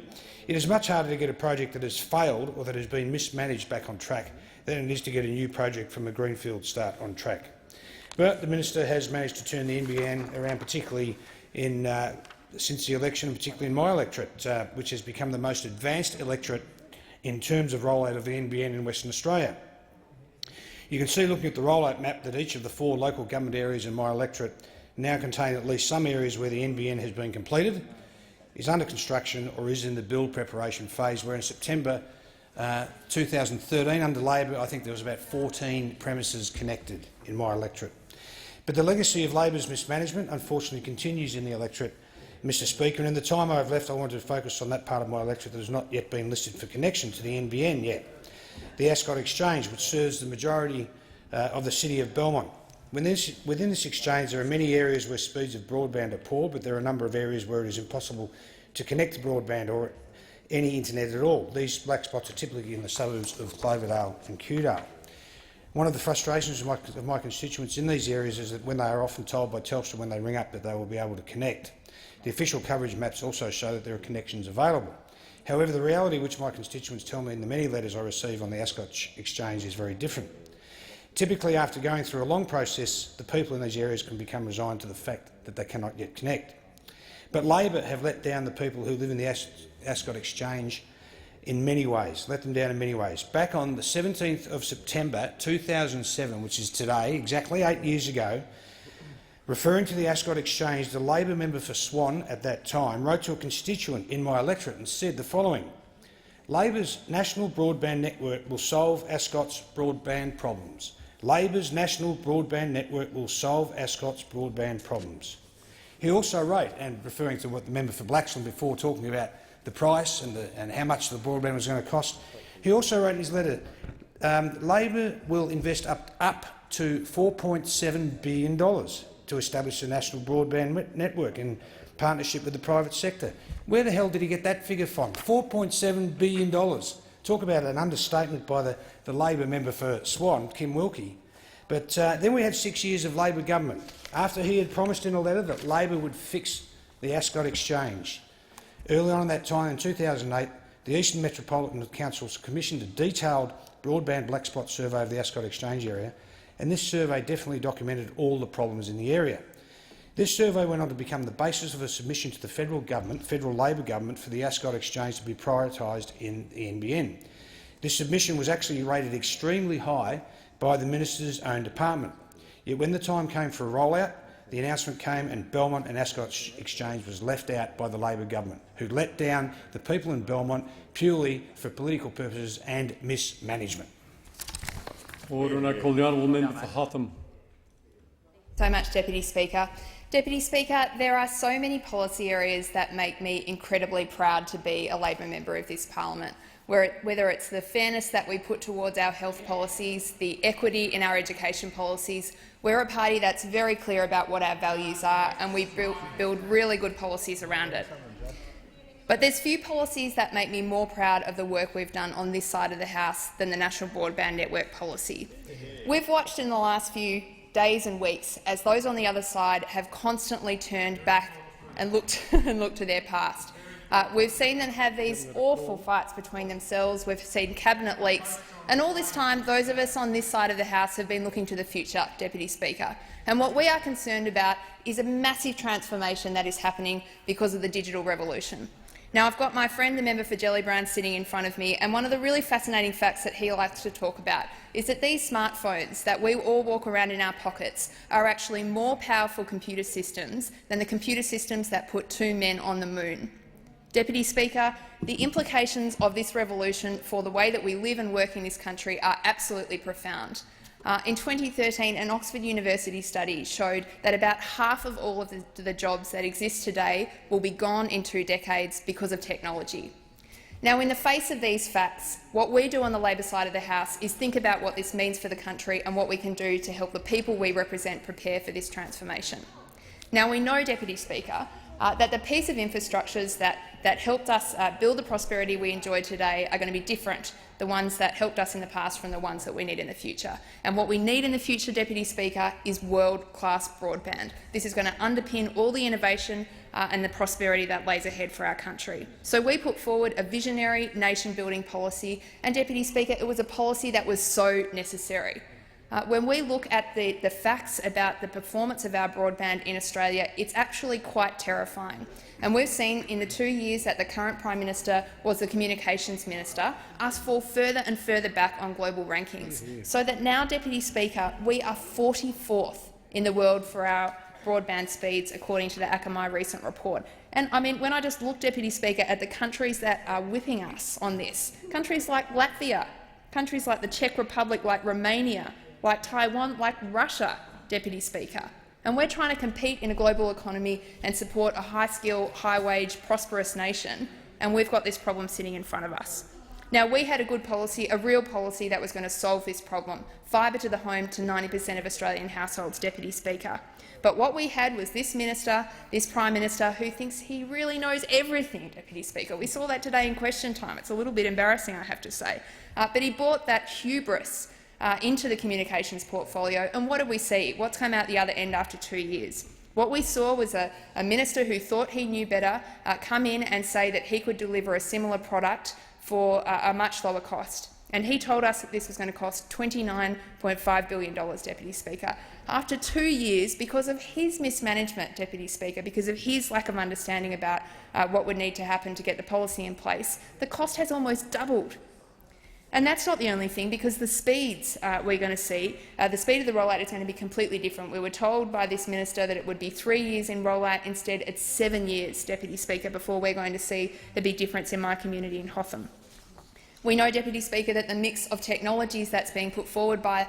it is much harder to get a project that has failed or that has been mismanaged back on track than it is to get a new project from a greenfield start on track. But the minister has managed to turn the NBN around, particularly since the election, and particularly in my electorate, which has become the most advanced electorate in terms of rollout of the NBN in Western Australia. You can see, looking at the rollout map, that each of the 4 local government areas in my electorate now contain at least some areas where the NBN has been completed, is under construction or is in the build preparation phase, where in September 2013, under Labor, I think there was about 14 premises connected in my electorate. But the legacy of Labor's mismanagement unfortunately continues in the electorate, Mr Speaker, and in the time I have left I wanted to focus on that part of my electorate that has not yet been listed for connection to the NBN yet. The Ascot Exchange, which serves the majority of the city of Belmont. Within this exchange there are many areas where speeds of broadband are poor, but there are a number of areas where it is impossible to connect to broadband or any internet at all. These black spots are typically in the suburbs of Cloverdale and Kewdale. One of the frustrations of my constituents in these areas is that when they are often told by Telstra when they ring up that they will be able to connect, the official coverage maps also show that there are connections available. However, the reality which my constituents tell me in the many letters I receive on the Ascot Exchange is very different. Typically, after going through a long process, the people in these areas can become resigned to the fact that they cannot yet connect. But Labor have let down the people who live in the Ascot Exchange in many ways, let them down in many ways. Back on the 17th of September 2007, which is today, exactly 8 years ago, referring to the Ascot Exchange, the Labor member for Swan at that time wrote to a constituent in my electorate and said the following: Labor's national broadband network will solve Ascot's broadband problems. Labor's national broadband network will solve Ascot's broadband problems. He also wrote, and referring to what the member for Blaxland before talking about the price and how much the broadband was going to cost, he also wrote in his letter, Labor will invest up to $4.7 billion to establish a national broadband network in partnership with the private sector. Where the hell did he get that figure from? $4.7 billion. Talk about an understatement by the Labor member for Swan, Kim Wilkie. But then we had 6 years of Labor government, after he had promised in a letter that Labor would fix the Ascot Exchange. Early on in that time, in 2008, the Eastern Metropolitan Council commissioned a detailed broadband black spot survey of the Ascot Exchange area, and this survey definitely documented all the problems in the area. This survey went on to become the basis of a submission to the federal Labor government, for the Ascot Exchange to be prioritised in the NBN. This submission was actually rated extremely high by the minister's own department. Yet when the time came for a rollout, the announcement came and Belmont and Ascot Exchange was left out by the Labor government, who let down the people in Belmont purely for political purposes and mismanagement. Order, and I call the honourable member for Hotham. So much, Deputy Speaker. Deputy Speaker, there are so many policy areas that make me incredibly proud to be a Labor member of this parliament, whether it's the fairness that we put towards our health policies, the equity in our education policies. We're a party that's very clear about what our values are, and we build really good policies around it. But there's few policies that make me more proud of the work we've done on this side of the House than the National Broadband Network policy. We've watched in the last few days and weeks as those on the other side have constantly turned back and looked to their past. We've seen them have these awful fights between themselves. We've seen cabinet leaks. And all this time, those of us on this side of the House have been looking to the future, Deputy Speaker. And what we are concerned about is a massive transformation that is happening because of the digital revolution. Now, I've got my friend, the member for Gellibrand, sitting in front of me, and one of the really fascinating facts that he likes to talk about is that these smartphones that we all walk around in our pockets are actually more powerful computer systems than the computer systems that put 2 men on the moon. Deputy Speaker, the implications of this revolution for the way that we live and work in this country are absolutely profound. In 2013, an Oxford University study showed that about half of all of the jobs that exist today will be gone in 2 decades because of technology. Now, in the face of these facts, what we do on the Labor side of the House is think about what this means for the country and what we can do to help the people we represent prepare for this transformation. Now, we know, Deputy Speaker, that the piece of infrastructures that helped us build the prosperity we enjoy today are going to be different, the ones that helped us in the past from the ones that we need in the future. And what we need in the future, Deputy Speaker, is world-class broadband. This is going to underpin all the innovation and the prosperity that lays ahead for our country. So we put forward a visionary nation-building policy, and, Deputy Speaker, it was a policy that was so necessary. When we look at the facts about the performance of our broadband in Australia, it's actually quite terrifying. And we've seen in the 2 years that the current Prime Minister was the Communications Minister us fall further and further back on global rankings, so that now, Deputy Speaker, we are 44th in the world for our broadband speeds, according to the Akamai recent report. And I mean, when I just look, Deputy Speaker, at the countries that are whipping us on this, countries like Latvia, countries like the Czech Republic, like Romania, like Taiwan, like Russia, Deputy Speaker. And we're trying to compete in a global economy and support a high-skill, high-wage, prosperous nation, and we've got this problem sitting in front of us. Now, we had a good policy, a real policy that was going to solve this problem, fibre to the home to 90% of Australian households, Deputy Speaker. But what we had was this minister, this Prime Minister, who thinks he really knows everything, Deputy Speaker. We saw that today in question time. It's a little bit embarrassing, I have to say. But he brought that hubris into the communications portfolio, and what did we see? What's come out the other end after 2 years? What we saw was a minister who thought he knew better come in and say that he could deliver a similar product for a much lower cost. And he told us that this was going to cost $29.5 billion, Deputy Speaker. After 2 years, because of his mismanagement, Deputy Speaker, because of his lack of understanding about what would need to happen to get the policy in place, the cost has almost doubled. And that's not the only thing, because the speeds we're going to see, the speed of the rollout is going to be completely different. We were told by this minister that it would be 3 years in rollout. Instead, it's 7 years, Deputy Speaker, before we're going to see the big difference in my community in Hotham. We know, Deputy Speaker, that the mix of technologies that's being put forward by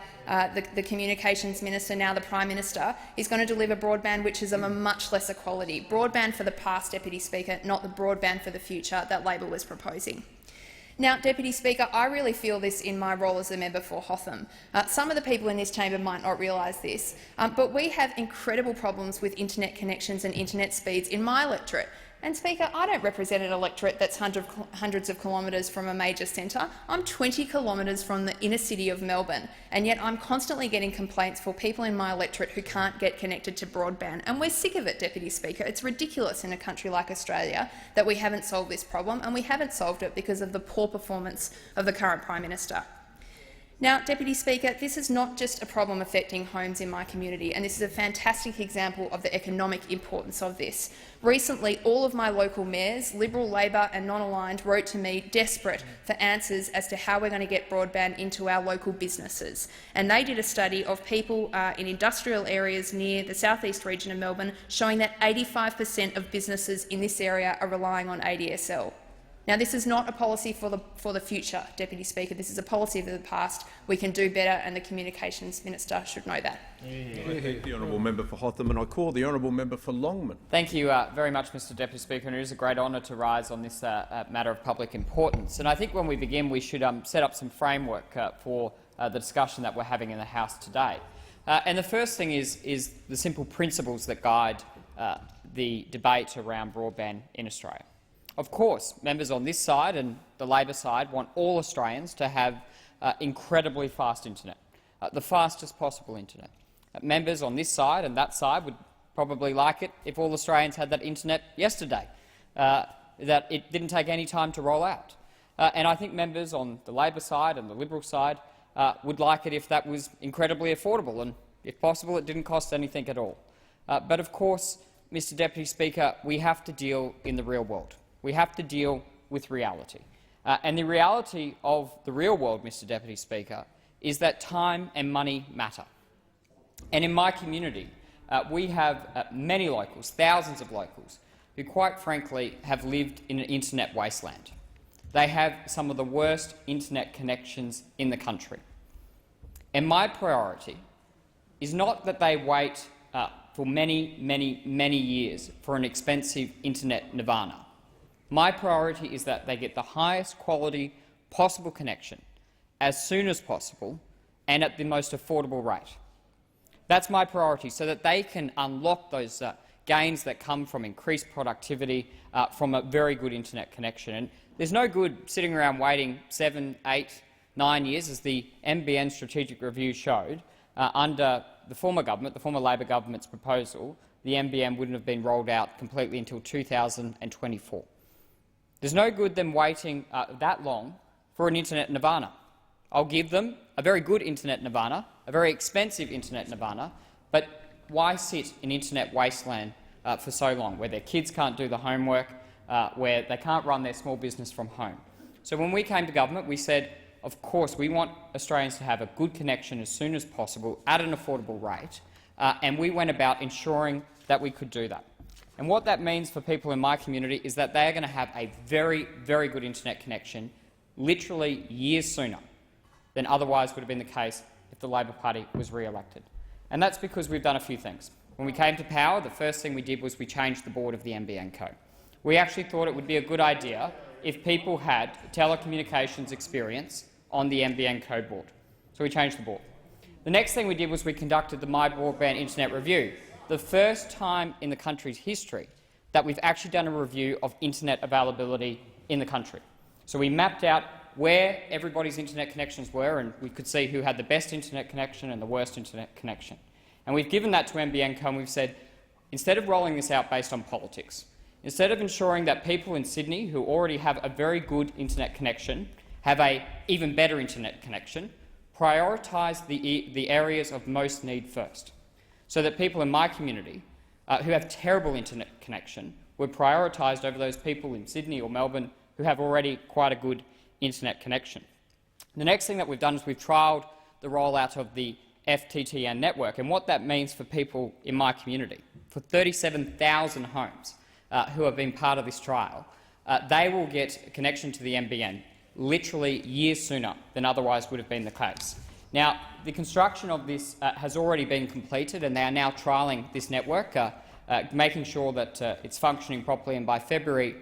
the Communications Minister, now the Prime Minister, is going to deliver broadband which is of a much lesser quality. Broadband for the past, Deputy Speaker, not the broadband for the future that Labor was proposing. Now, Deputy Speaker, I really feel this in my role as a member for Hotham. Some of the people in this chamber might not realise this, but we have incredible problems with internet connections and internet speeds in my electorate. And, Speaker, I don't represent an electorate that's hundreds of kilometres from a major centre. I'm 20 kilometres from the inner city of Melbourne, and yet I'm constantly getting complaints for people in my electorate who can't get connected to broadband. And we're sick of it, Deputy Speaker. It's ridiculous in a country like Australia that we haven't solved this problem, and we haven't solved it because of the poor performance of the current Prime Minister. Now, Deputy Speaker, this is not just a problem affecting homes in my community, and this is a fantastic example of the economic importance of this. Recently, all of my local mayors, Liberal, Labor and non-aligned, wrote to me desperate for answers as to how we're going to get broadband into our local businesses. And they did a study of people in industrial areas near the southeast region of Melbourne, showing that 85% of businesses in this area are relying on ADSL. Now, this is not a policy for the future, Deputy Speaker. This is a policy of the past. We can do better, and the Communications Minister should know that. I thank the honourable member for Hotham, and I call the honourable member for Longman. Thank you very much, Mr Deputy Speaker, and it is a great honour to rise on this matter of public importance. And I think when we begin, we should set up some framework for the discussion that we're having in the House today. And the first thing is the simple principles that guide the debate around broadband in Australia. Of course, members on this side and the Labor side want all Australians to have incredibly fast internet, the fastest possible internet. Members on this side and that side would probably like it if all Australians had that internet yesterday, that it didn't take any time to roll out. And I think members on the Labor side and the Liberal side would like it if that was incredibly affordable and, if possible, it didn't cost anything at all. But of course, Mr Deputy Speaker, we have to deal in the real world. We have to deal with reality. And the reality of the real world, Mr Deputy Speaker, is that time and money matter. And in my community, we have many locals, thousands of locals, who quite frankly have lived in an internet wasteland. They have some of the worst internet connections in the country. And my priority is not that they wait for many years for an expensive internet nirvana. My priority is that they get the highest quality possible connection as soon as possible and at the most affordable rate. That's my priority, so that they can unlock those gains that come from increased productivity from a very good internet connection. And there's no good sitting around waiting 7, 8, 9 years, as the NBN strategic review showed. Under the former government, the former Labor government's proposal, the NBN wouldn't have been rolled out completely until 2024. There's no good them waiting that long for an internet nirvana. I'll give them a very good internet nirvana, a very expensive internet nirvana, but why sit in internet wasteland for so long, where their kids can't do the homework, where they can't run their small business from home? So when we came to government, we said, of course, we want Australians to have a good connection as soon as possible at an affordable rate, and we went about ensuring that we could do that. And what that means for people in my community is that they are going to have a very, very good internet connection literally years sooner than otherwise would have been the case if the Labor Party was re-elected. And that's because we've done a few things. When we came to power, the first thing we did was we changed the board of the NBN code. We actually thought it would be a good idea if people had telecommunications experience on the NBN code board. So we changed the board. The next thing we did was we conducted the My Broadband Internet Review, the first time in the country's history that we've actually done a review of internet availability in the country. So we mapped out where everybody's internet connections were, and we could see who had the best internet connection and the worst internet connection. And we've given that to NBN Co, and we've said, instead of rolling this out based on politics, instead of ensuring that people in Sydney who already have a very good internet connection have an even better internet connection, prioritise the areas of most need first, so that people in my community who have terrible internet connection were prioritised over those people in Sydney or Melbourne who have already quite a good internet connection. The next thing that we've done is we've trialled the rollout of the FTTN network, and what that means for people in my community, for 37,000 homes who have been part of this trial, they will get a connection to the NBN literally years sooner than otherwise would have been the case. Now, the construction of this has already been completed, and they are now trialling this network, making sure that it's functioning properly. And by February,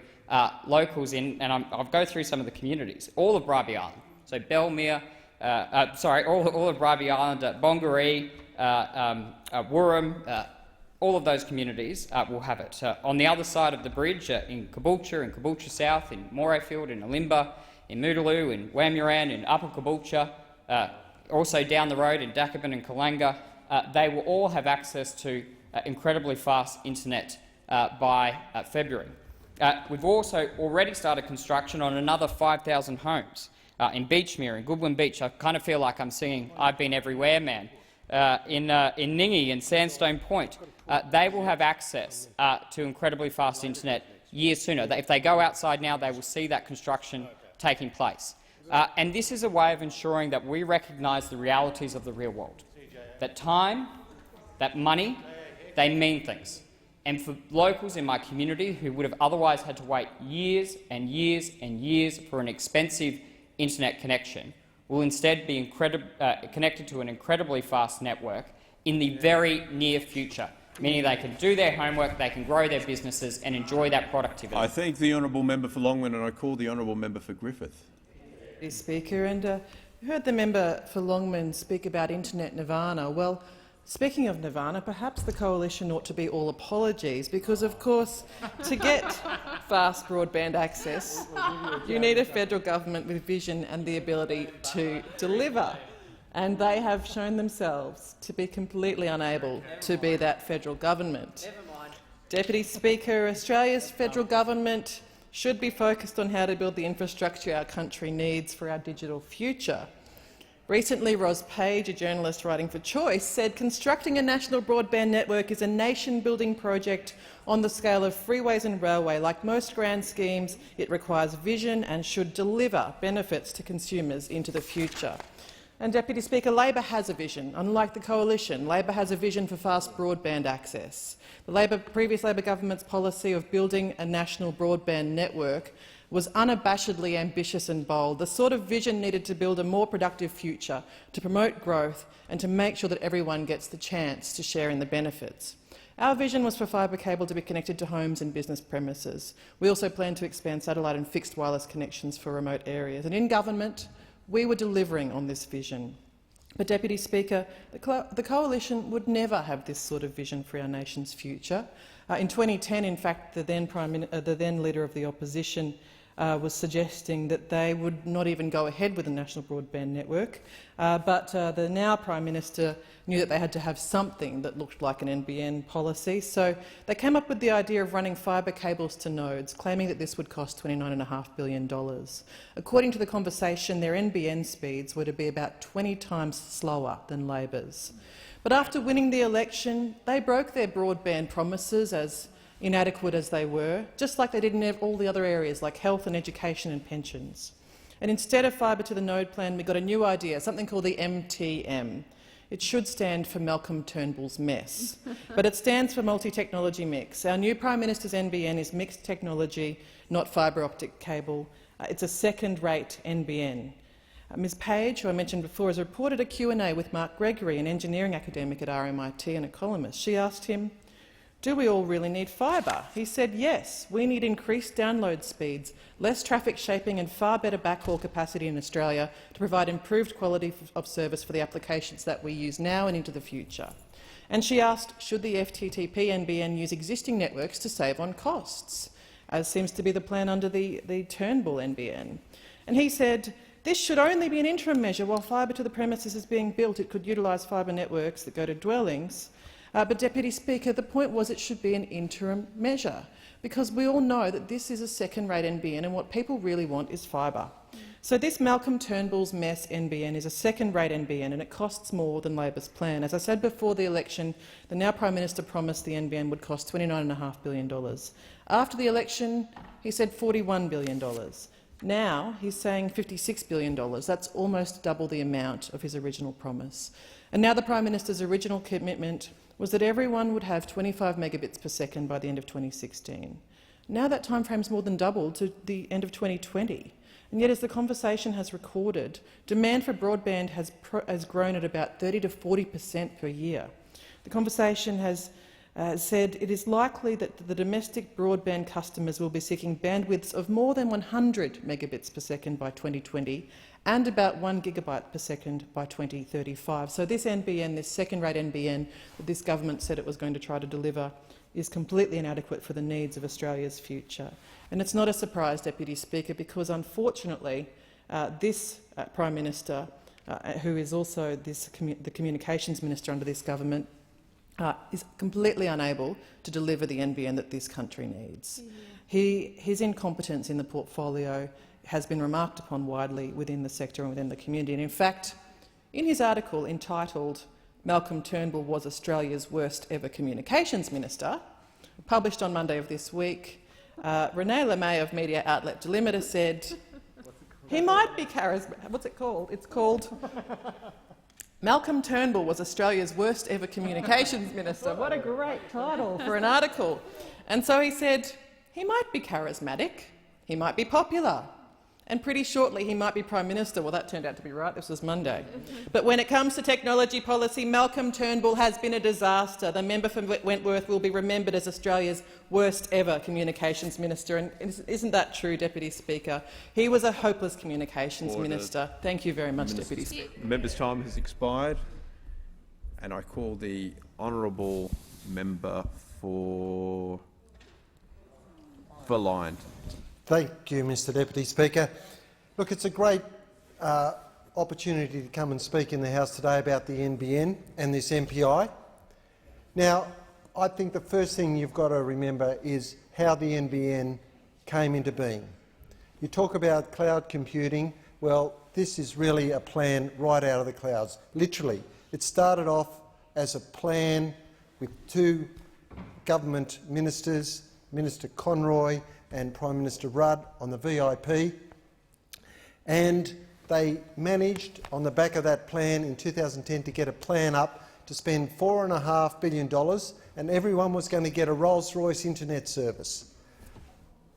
locals in, and I'll go through some of the communities, all of Bribie Island, so Bellmere, all of Bribie Island, Bongaree, Wurrum, all of those communities will have it. On the other side of the bridge, in Caboolture South, in Morayfield, in Alimba, in Moodaloo, in Wamuran, in Upper Caboolture, also down the road in Dakaban and Kalanga, they will all have access to incredibly fast internet by February. We've also already started construction on another 5,000 homes in Beachmere, in Goodwin Beach. I kind of feel like I'm singing "I've Been Everywhere, Man." In Ningi and Sandstone Point, they will have access to incredibly fast internet years sooner. If they go outside now, they will see that construction taking place. And this is a way of ensuring that we recognise the realities of the real world, that time, that money, they mean things. And for locals in my community who would have otherwise had to wait years and years and years for an expensive internet connection, will instead be connected to an incredibly fast network in the very near future, meaning they can do their homework, they can grow their businesses and enjoy that productivity. I thank the honourable member for Longman, and I call the honourable member for Griffith. Speaker, and you heard the member for Longman speak about internet nirvana. Well, speaking of nirvana, perhaps the coalition ought to be all apologies, because, of course, to get fast broadband access, you need a federal government with vision and the ability to deliver. And they have shown themselves to be completely unable to be that federal government. Deputy Speaker, Australia's federal government should be focused on how to build the infrastructure our country needs for our digital future. Recently, Ros Page, a journalist writing for Choice, said constructing a national broadband network is a nation-building project on the scale of freeways and railway. Like most grand schemes, it requires vision and should deliver benefits to consumers into the future. And, Deputy Speaker, Labor has a vision. Unlike the coalition, Labor has a vision for fast broadband access. The previous Labor government's policy of building a national broadband network was unabashedly ambitious and bold, the sort of vision needed to build a more productive future, to promote growth and to make sure that everyone gets the chance to share in the benefits. Our vision was for fibre cable to be connected to homes and business premises. We also plan to expand satellite and fixed wireless connections for remote areas. And in government, we were delivering on this vision. But, Deputy Speaker, the coalition would never have this sort of vision for our nation's future. In 2010, in fact, the then Leader of the Opposition was suggesting that they would not even go ahead with the national broadband network, but the now Prime Minister knew that they had to have something that looked like an NBN policy, so they came up with the idea of running fibre cables to nodes, claiming that this would cost $29.5 billion. According to the conversation, their NBN speeds were to be about 20 times slower than Labor's. But after winning the election, they broke their broadband promises, as inadequate as they were, just like they did in all the other areas like health and education and pensions. And instead of fibre to the node plan, we got a new idea, something called the MTM. It should stand for Malcolm Turnbull's mess, but it stands for multi-technology mix. Our new Prime Minister's NBN is mixed technology, not fibre optic cable. It's a second-rate NBN. Ms Page, who I mentioned before, has reported a Q&A with Mark Gregory, an engineering academic at RMIT and a columnist. She asked him, "Do we all really need fibre?" He said, "Yes, we need increased download speeds, less traffic shaping and far better backhaul capacity in Australia to provide improved quality of service for the applications that we use now and into the future." And she asked, should the FTTP NBN use existing networks to save on costs, as seems to be the plan under the Turnbull NBN. And he said, "This should only be an interim measure while fibre to the premises is being built. It could utilise fibre networks that go to dwellings." But, Deputy Speaker, the point was it should be an interim measure, because we all know that this is a second-rate NBN and what people really want is fibre. So this Malcolm Turnbull's mess NBN is a second-rate NBN and it costs more than Labor's plan. As I said before the election, the now Prime Minister promised the NBN would cost $29.5 billion. After the election, he said $41 billion. Now he's saying $56 billion. That's almost double the amount of his original promise. And now the Prime Minister's original commitment was that everyone would have 25 megabits per second by the end of 2016. Now that timeframe's more than doubled to the end of 2020. And yet, as the conversation has recorded, demand for broadband has grown at about 30 to 40% per year. The conversation has said it is likely that the domestic broadband customers will be seeking bandwidths of more than 100 megabits per second by 2020 and about 1 gigabyte per second by 2035. So this NBN, this second-rate NBN that this government said it was going to try to deliver, is completely inadequate for the needs of Australia's future. And it's not a surprise, Deputy Speaker, because unfortunately this Prime Minister, who is also the Communications Minister under this government, is completely unable to deliver the NBN that this country needs. His incompetence in the portfolio has been remarked upon widely within the sector and within the community. And in fact, in his article entitled "Malcolm Turnbull was Australia's worst ever communications minister," published on Monday of this week, Renee LeMay of media outlet Delimiter said he might be charismatic. What's it called? It's called "Malcolm Turnbull was Australia's worst ever communications minister." What a great title for an article. And so he said he might be charismatic, he might be popular, and pretty shortly he might be Prime Minister. Well, that turned out to be right. This was Monday. But when it comes to technology policy, Malcolm Turnbull has been a disaster. The member for Wentworth will be remembered as Australia's worst ever communications minister. And isn't that true, Deputy Speaker? He was a hopeless communications minister. Thank you very much, Deputy Speaker. The member's time has expired, and I call the honourable member for Lynd. Thank you, Mr Deputy Speaker. Look, it's a great opportunity to come and speak in the House today about the NBN and this MPI. Now, I think the first thing you've got to remember is how the NBN came into being. You talk about cloud computing. Well, this is really a plan right out of the clouds, literally. It started off as a plan with two government ministers, Minister Conroy and Prime Minister Rudd, on the VIP, and they managed, on the back of that plan in 2010, to get a plan up to spend $4.5 billion, and everyone was going to get a Rolls-Royce internet service.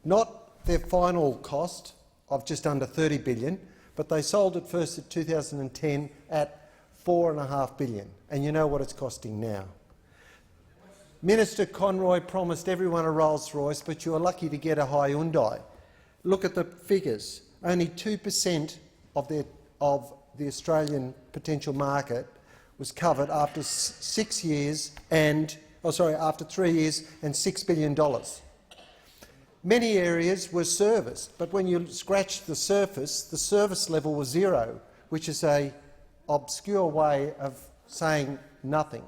Not their final cost of just under $30 billion, but they sold it first in 2010 at $4.5 billion, and you know what it's costing now. Minister Conroy promised everyone a Rolls-Royce, but you were lucky to get a Hyundai. Look at the figures. Only 2% of the Australian potential market was covered after 3 years and $6 billion. Many areas were serviced, but when you scratched the service level was zero, which is an obscure way of saying nothing.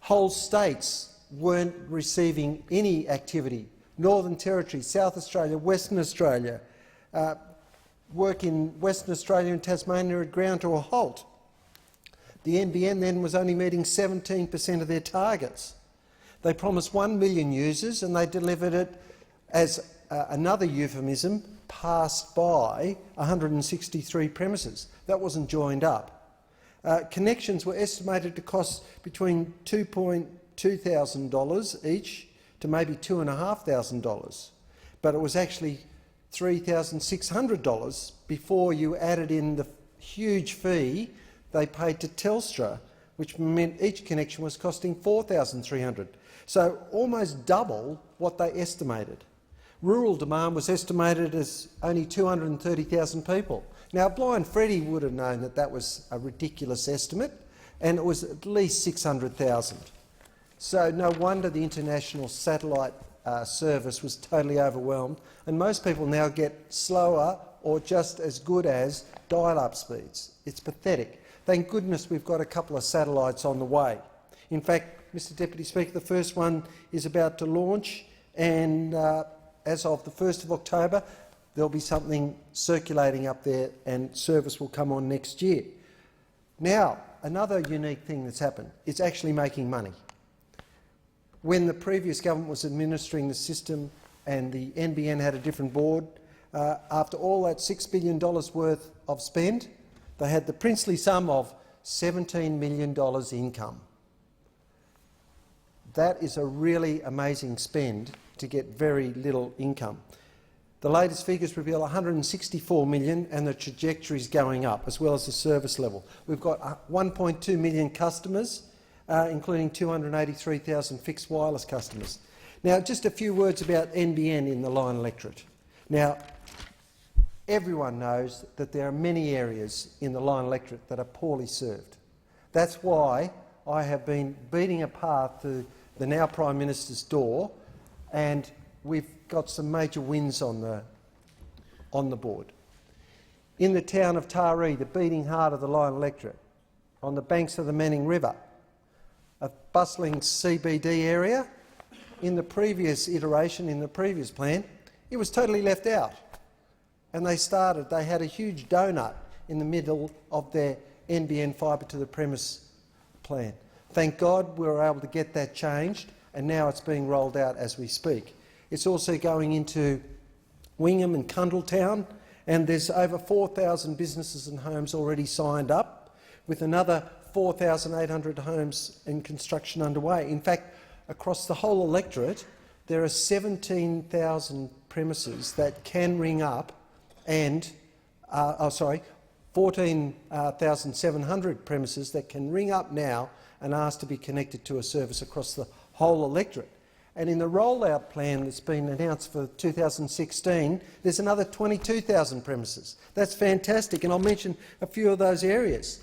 Whole states weren't receiving any activity. Northern Territory, South Australia, Western Australia. Work in Western Australia and Tasmania had ground to a halt. The NBN then was only meeting 17% of their targets. They promised 1 million users and they delivered it, as another euphemism, passed by 163 premises. That wasn't joined up. Connections were estimated to cost between $2,200 each to maybe $2,500, but it was actually $3,600 before you added in the huge fee they paid to Telstra, which meant each connection was costing $4,300. So almost double what they estimated. Rural demand was estimated as only 230,000 people. Now, Blind Freddie would have known that that was a ridiculous estimate, and it was at least 600,000. So no wonder the international satellite service was totally overwhelmed, and most people now get slower or just as good as dial-up speeds. It's pathetic. Thank goodness we've got a couple of satellites on the way. In fact, Mr Deputy Speaker, the first one is about to launch, and as of the 1st of October, there'll be something circulating up there and service will come on next year. Now, another unique thing that's happened is actually making money. When the previous government was administering the system and the NBN had a different board, after all that $6 billion worth of spend, they had the princely sum of $17 million income. That is a really amazing spend to get very little income. The latest figures reveal 164 million, and the trajectory is going up, as well as the service level. We've got 1.2 million customers, including 283,000 fixed wireless customers. Now, just a few words about NBN in the Lion electorate. Now, everyone knows that there are many areas in the Lion electorate that are poorly served. That's why I have been beating a path to the now Prime Minister's door, and we've got some major wins on the board. In the town of Taree, the beating heart of the Lion electorate, on the banks of the Manning River, a bustling CBD area, in the previous iteration, in the previous plan, it was totally left out. And they had a huge donut in the middle of their NBN fibre to the premise plan. Thank God we were able to get that changed, and now it's being rolled out as we speak. It's also going into Wingham and Cundletown, and there's over 4,000 businesses and homes already signed up, with another 4,800 homes in construction underway. In fact, across the whole electorate, there are 17,000 premises that can ring up, and 14,700 premises that can ring up now and ask to be connected to a service across the whole electorate. And in the rollout plan that's been announced for 2016, there's another 22,000 premises. That's fantastic, and I'll mention a few of those areas.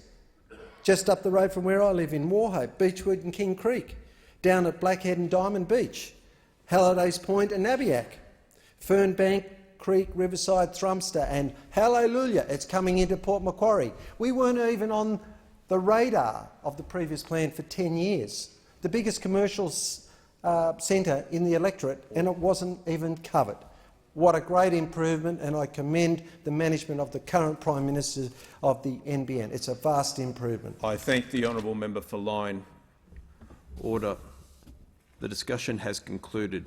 Just up the road from where I live in Warhope, Beechwood and King Creek, down at Blackhead and Diamond Beach, Hallidays Point and Nabiac, Fernbank Creek, Riverside, Thrumster, and hallelujah, it's coming into Port Macquarie. We weren't even on the radar of the previous plan for 10 years. The biggest commercial centre in the electorate, and it wasn't even covered. What a great improvement, and I commend the management of the current Prime Minister of the NBN. It's a vast improvement. I thank the honourable member for Lyne. Order. The discussion has concluded.